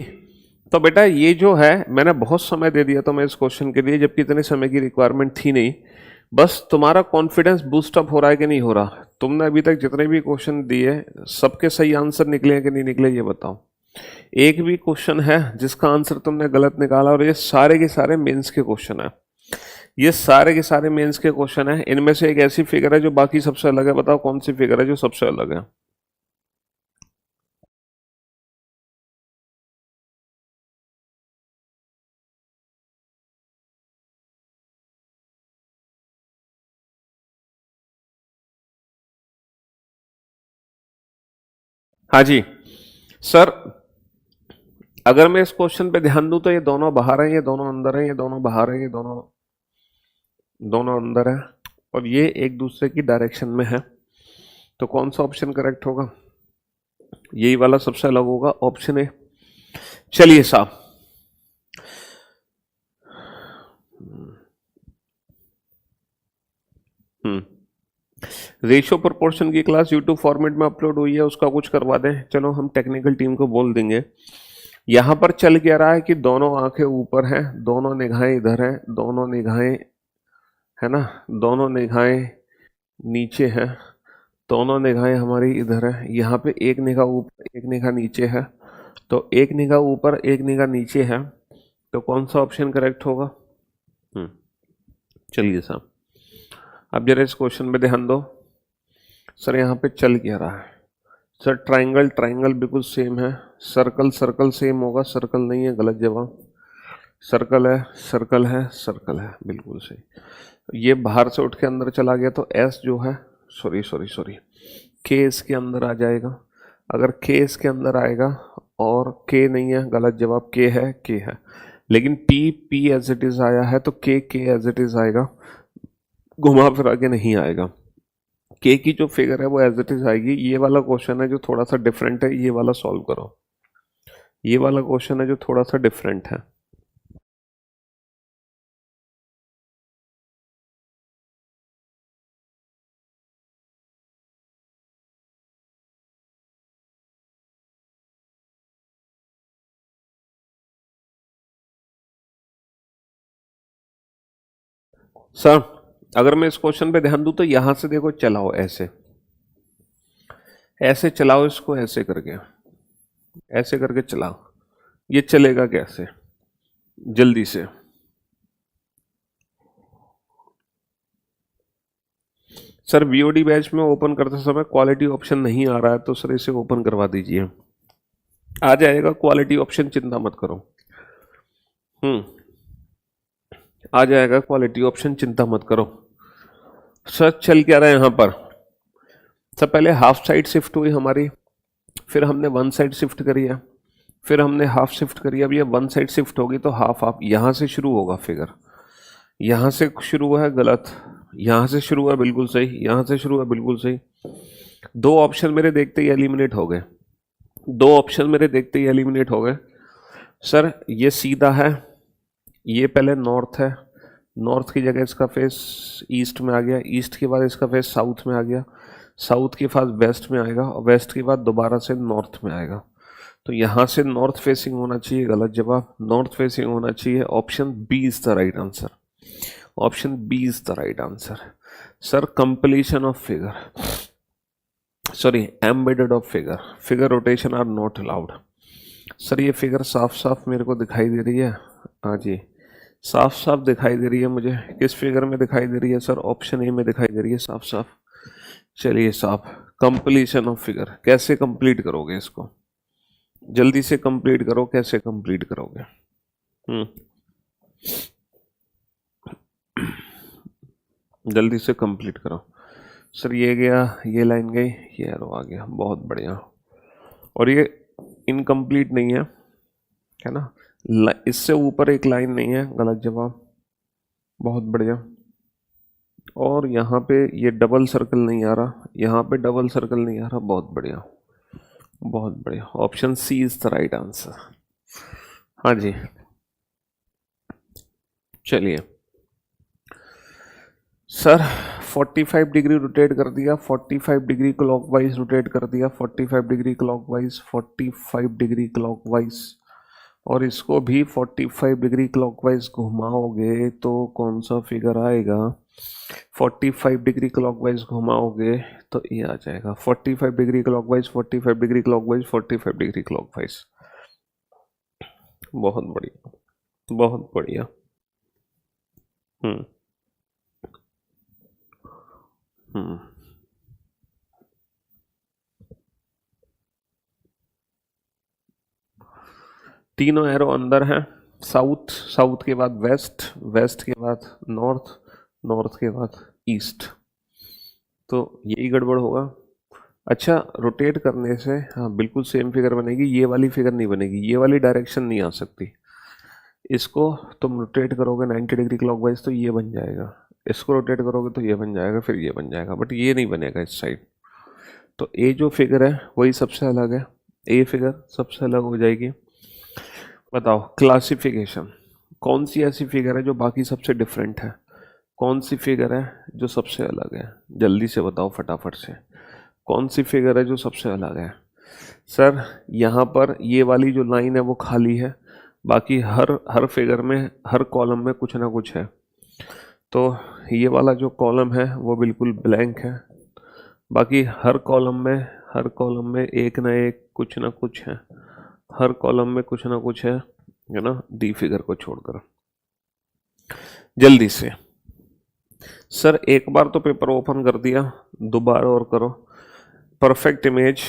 तो बेटा ये जो है मैंने बहुत समय दे दिया तुम्हें इस क्वेश्चन के लिए, जबकि इतने समय की रिक्वायरमेंट थी नहीं। बस तुम्हारा कॉन्फिडेंस बूस्ट अप हो रहा है कि नहीं हो रहा? तुमने अभी तक जितने भी क्वेश्चन दिए सबके सही आंसर निकले हैं कि नहीं निकले, ये बताओ। एक भी क्वेश्चन है जिसका आंसर तुमने गलत निकाला? और ये सारे के सारे मेंस के क्वेश्चन है, ये सारे के सारे मेंस के क्वेश्चन है। इनमें से एक ऐसी फिगर है जो बाकी सबसे अलग है, बताओ कौन सी फिगर है जो सबसे अलग है? हाँ जी सर, अगर मैं इस क्वेश्चन पे ध्यान दूं तो ये दोनों बाहर हैं, ये दोनों अंदर हैं, ये दोनों बाहर हैं, ये दोनों दोनों अंदर है, और ये एक दूसरे की डायरेक्शन में है। तो कौन सा ऑप्शन करेक्ट होगा? यही वाला सबसे अलग होगा, ऑप्शन ए। चलिए साहब, रेशियो प्रोपोर्शन की क्लास यूट्यूब फॉर्मेट में अपलोड हुई है, उसका कुछ करवा दें। चलो हम टेक्निकल टीम को बोल देंगे। यहां पर चल क्या रहा है कि दोनों आंखें ऊपर हैं, दोनों निगाहें इधर हैं, दोनों निगाहें, है ना, दोनों निगाहें नीचे हैं, दोनों निगाहें हमारी इधर है। यहाँ पे एक निगाह ऊपर एक निगाह नीचे है, तो एक निगाह ऊपर एक निगाह नीचे है, तो कौन सा ऑप्शन करेक्ट होगा? चलिए साहब, अब जरा इस क्वेश्चन पे ध्यान दो। सर यहाँ पे चल क्या रहा है? सर ट्राइंगल ट्राइंगल बिल्कुल सेम है, सर्कल सर्कल सेम होगा, सर्कल नहीं है, गलत जवाब। सर्कल है, सर्कल है, सर्कल है, बिल्कुल सही। ये बाहर से उठ के अंदर चला गया, तो एस जो है, सॉरी सॉरी सॉरी, के इसके अंदर आ जाएगा। अगर के इसके अंदर आएगा और के नहीं है, गलत जवाब। के है, के है, लेकिन P P as it is आया है, तो के एज इट इज आएगा, घुमा फिरा के नहीं आएगा। के की जो फिगर है वो एज इट इज आएगी। ये वाला क्वेश्चन है जो थोड़ा सा डिफरेंट है, ये वाला सॉल्व करो। ये वाला क्वेश्चन है जो थोड़ा सा डिफरेंट है। सर अगर मैं इस क्वेश्चन पे ध्यान दूं तो यहां से देखो, चलाओ ऐसे, ऐसे चलाओ इसको, ऐसे करके चलाओ। ये चलेगा कैसे? जल्दी से। सर बीओडी बैच में ओपन करते समय क्वालिटी ऑप्शन नहीं आ रहा है, तो सर इसे ओपन करवा दीजिए। आ जाएगा क्वालिटी ऑप्शन, चिंता मत करो। आ जाएगा क्वालिटी ऑप्शन, चिंता मत करो। सर चल क्या रहा है यहाँ पर? सर पहले हाफ साइड शिफ्ट हुई हमारी, फिर हमने वन साइड शिफ्ट करी है, फिर हमने हाफ शिफ्ट करी। अब ये वन साइड शिफ्ट होगी तो हाफ हाफ यहाँ से शुरू होगा फिगर, यहाँ से शुरू हुआ है, गलत, यहाँ से शुरू हुआ बिल्कुल सही, यहाँ से शुरू हुआ बिल्कुल सही। दो ऑप्शन मेरे देखते ही एलिमिनेट हो गए, दो ऑप्शन मेरे देखते ही एलिमिनेट हो गए। सर ये सीधा है, ये पहले नॉर्थ है, नॉर्थ की जगह इसका फेस ईस्ट में आ गया, ईस्ट के बाद इसका फेस साउथ में आ गया, साउथ के पास वेस्ट में आएगा, और वेस्ट के बाद दोबारा से नॉर्थ में आएगा। तो यहाँ से नॉर्थ फेसिंग होना चाहिए, गलत जवाब। नॉर्थ फेसिंग होना चाहिए, option B is the right answer, option B is the right answer. Sir completion of figure, sorry embedded of figure, figure rotation are not allowed. Sir ये फिगर साफ साफ मेरे को दिखाई दे रही है, हाँ जी साफ साफ दिखाई दे रही है मुझे। किस फिगर में दिखाई दे रही है? सर ऑप्शन ए में दिखाई दे रही है साफ साफ। चलिए साहब, कंप्लीशन ऑफ फिगर कैसे कंप्लीट करोगे इसको? जल्दी से कंप्लीट करो, कैसे कंप्लीट करोगे? जल्दी से कंप्लीट करो। सर ये गया, ये लाइन गई, ये एरो आ गया, बहुत बढ़िया। और ये इनकम्प्लीट नहीं है ना, इससे ऊपर एक लाइन नहीं है, गलत जवाब, बहुत बढ़िया। और यहाँ पे ये डबल सर्कल नहीं आ रहा, यहाँ पे डबल सर्कल नहीं आ रहा, बहुत बढ़िया, बहुत बढ़िया। Option C is the right answer. हाँ जी चलिए सर, 45 डिग्री रोटेट कर दिया, 45 डिग्री क्लॉकवाइज रोटेट कर दिया, 45 डिग्री क्लॉकवाइज, 45 डिग्री क्लॉकवाइज, और इसको भी 45 डिग्री क्लॉकवाइज घुमाओगे तो कौन सा फिगर आएगा? 45 डिग्री क्लॉकवाइज घुमाओगे तो ये आ जाएगा 45 degree clockwise, 45 degree clockwise, 45 degree clockwise. बहुत बढ़िया, बहुत बढ़िया। हम्म हम्म तीनों एरो अंदर हैं। साउथ, साउथ के बाद वेस्ट, वेस्ट के बाद नॉर्थ, नॉर्थ के बाद ईस्ट, तो यही गड़बड़ होगा। अच्छा, रोटेट करने से हाँ बिल्कुल सेम फिगर बनेगी, ये वाली फिगर नहीं बनेगी, ये वाली डायरेक्शन नहीं आ सकती। इसको तुम रोटेट करोगे 90 डिग्री क्लॉकवाइज तो ये बन जाएगा, इसको रोटेट करोगे तो ये बन जाएगा, फिर ये बन जाएगा, बट ये नहीं बनेगा इस साइड। तो ए जो फिगर है वही सबसे अलग है, ए फिगर सबसे अलग हो जाएगी। बताओ क्लासिफिकेशन, कौन सी ऐसी फिगर है जो बाकी सबसे डिफरेंट है? कौन सी फिगर है जो सबसे अलग है? जल्दी से बताओ फटाफट से, कौन सी फिगर है जो सबसे अलग है? सर यहाँ पर ये वाली जो लाइन है वो खाली है, बाकी हर फिगर में, हर कॉलम में कुछ ना कुछ है। तो ये वाला जो कॉलम है वो बिल्कुल ब्लैंक है, बाकी हर कॉलम में एक ना एक कुछ ना कुछ है, हर कॉलम में कुछ ना कुछ है ना, डी फिगर को छोड़कर। जल्दी से सर, एक बार तो पेपर ओपन कर दिया, दोबारा और करो। परफेक्ट इमेज,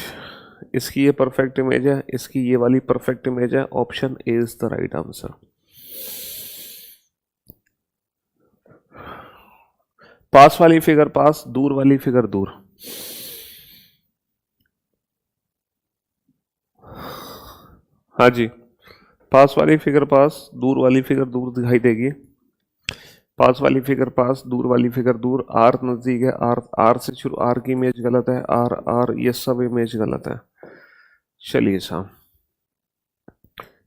इसकी ये परफेक्ट इमेज है, इसकी ये वाली परफेक्ट इमेज है, option A is the right answer. पास वाली फिगर पास, दूर वाली फिगर दूर। हाँ जी, पास वाली फिगर पास, दूर वाली फिगर दूर दिखाई देगी। पास वाली फिगर पास, दूर वाली फिगर दूर। आर नजदीक है, आर, आर से शुरू, आर की इमेज गलत है, आर आर ये सब इमेज गलत है। चलिए साहब,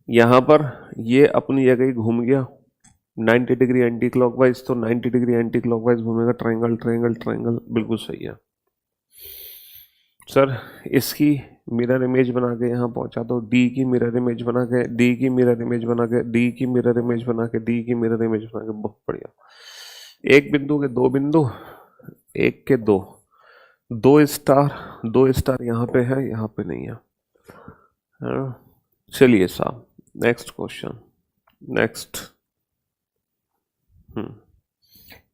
यहाँ पर ये अपनी जगह ही घूम गया 90 डिग्री एंटी क्लॉकवाइज, तो 90 डिग्री एंटी क्लॉकवाइज घूमेगा, ट्रायंगल ट्रायंगल ट्रायंगल, बिल्कुल सही है। सर इसकी मिरर इमेज बना के यहाँ पहुँचा दो, डी की मिरर इमेज बना के, डी की मिरर इमेज बना के, डी की मिरर इमेज बना के, डी की मिरर इमेज बना के, बहुत बढ़िया। एक बिंदु के दो बिंदु, एक के दो, दो स्टार यहाँ पे है, यहाँ पे नहीं है। चलिए साहब, नेक्स्ट क्वेश्चन, नेक्स्ट।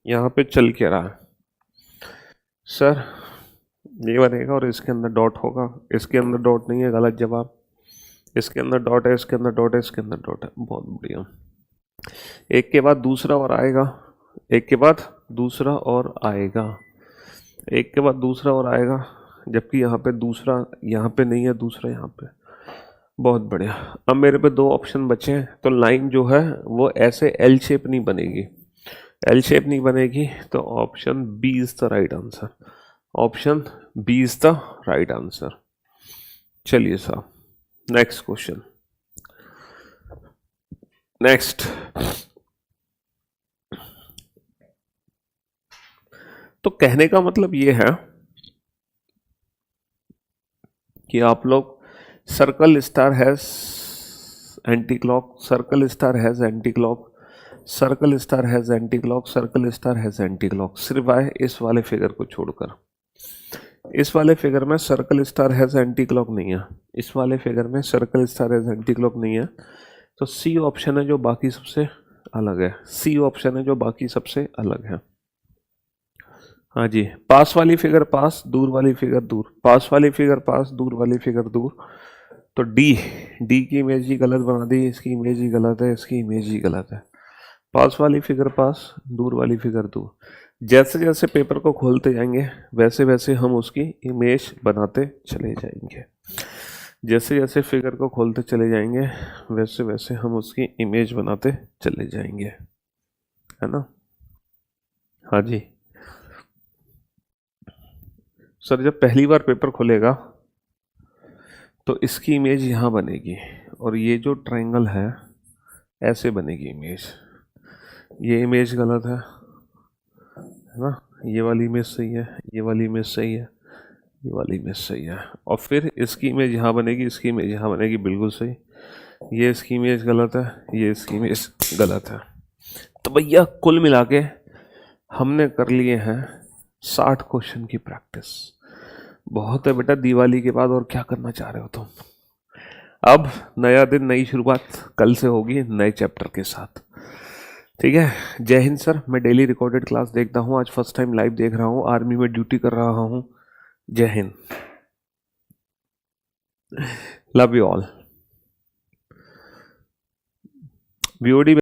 यहाँ पे चल क्या रहा है? सर ये बनेगा और इसके अंदर डॉट होगा, इसके अंदर डॉट नहीं है, गलत जवाब। इसके अंदर डॉट है, इसके अंदर डॉट है, इसके अंदर डॉट है, बहुत बढ़िया। एक के बाद दूसरा और आएगा, एक के बाद दूसरा और आएगा, एक के बाद दूसरा और आएगा, जबकि यहाँ पे दूसरा यहाँ पे नहीं है, दूसरा यहाँ पे। बहुत बढ़िया। अब मेरे पे दो ऑप्शन बचे हैं, तो लाइन जो है वो ऐसे एल शेप नहीं बनेगी, एल शेप नहीं बनेगी, तो option B is the right answer, option B is the right answer. चलिए साहब, नेक्स्ट क्वेश्चन, नेक्स्ट। तो कहने का मतलब ये है कि आप लोग circle star has anti clock, circle star has anti clock, circle star has anti clock, circle star has anti clock, सिवाय इस वाले फिगर को छोड़कर। इस वाले फिगर में circle star has anti clock नहीं है, इस वाले फिगर में circle star has anti clock नहीं है, तो सी ऑप्शन है जो बाकी सबसे अलग है, सी ऑप्शन है जो बाकी सबसे अलग है। हाँ जी, पास वाली फिगर पास, दूर वाली फिगर दूर, पास वाली फिगर पास, दूर वाली फिगर दूर, तो डी, डी की इमेज ही गलत बना दी, इसकी इमेज ही गलत है, इसकी इमेज ही गलत है। पास वाली फिगर पास, दूर वाली फिगर दूर। जैसे जैसे पेपर को खोलते जाएंगे वैसे वैसे हम उसकी इमेज बनाते चले जाएंगे, जैसे जैसे फिगर को खोलते चले जाएंगे वैसे वैसे हम उसकी इमेज बनाते चले जाएंगे, है ना? हाँ जी सर, जब पहली बार पेपर खुलेगा तो इसकी इमेज यहाँ बनेगी, और ये जो ट्रायंगल है ऐसे बनेगी इमेज, ये इमेज गलत है ना, ये वाली इमेज सही है, ये वाली इमेज सही है, ये वाली इमेज सही है, और फिर इसकी इमेज यहाँ बनेगी, इसकी इमेज यहाँ बनेगी, बिल्कुल सही। ये इसकी इमेज गलत है, ये इसकी इमेज गलत है। तो भैया कुल मिला के हमने कर लिए हैं 60 क्वेश्चन की प्रैक्टिस। बहुत है बेटा, दिवाली के बाद और क्या करना चाह रहे हो तुम। अब नया दिन, नई शुरुआत कल से होगी नए चैप्टर के साथ, ठीक है। जय हिंद सर, मैं डेली रिकॉर्डेड क्लास देखता हूँ, आज फर्स्ट टाइम लाइव देख रहा हूँ, आर्मी में ड्यूटी कर रहा हूँ। जय Hind, love you all. BOD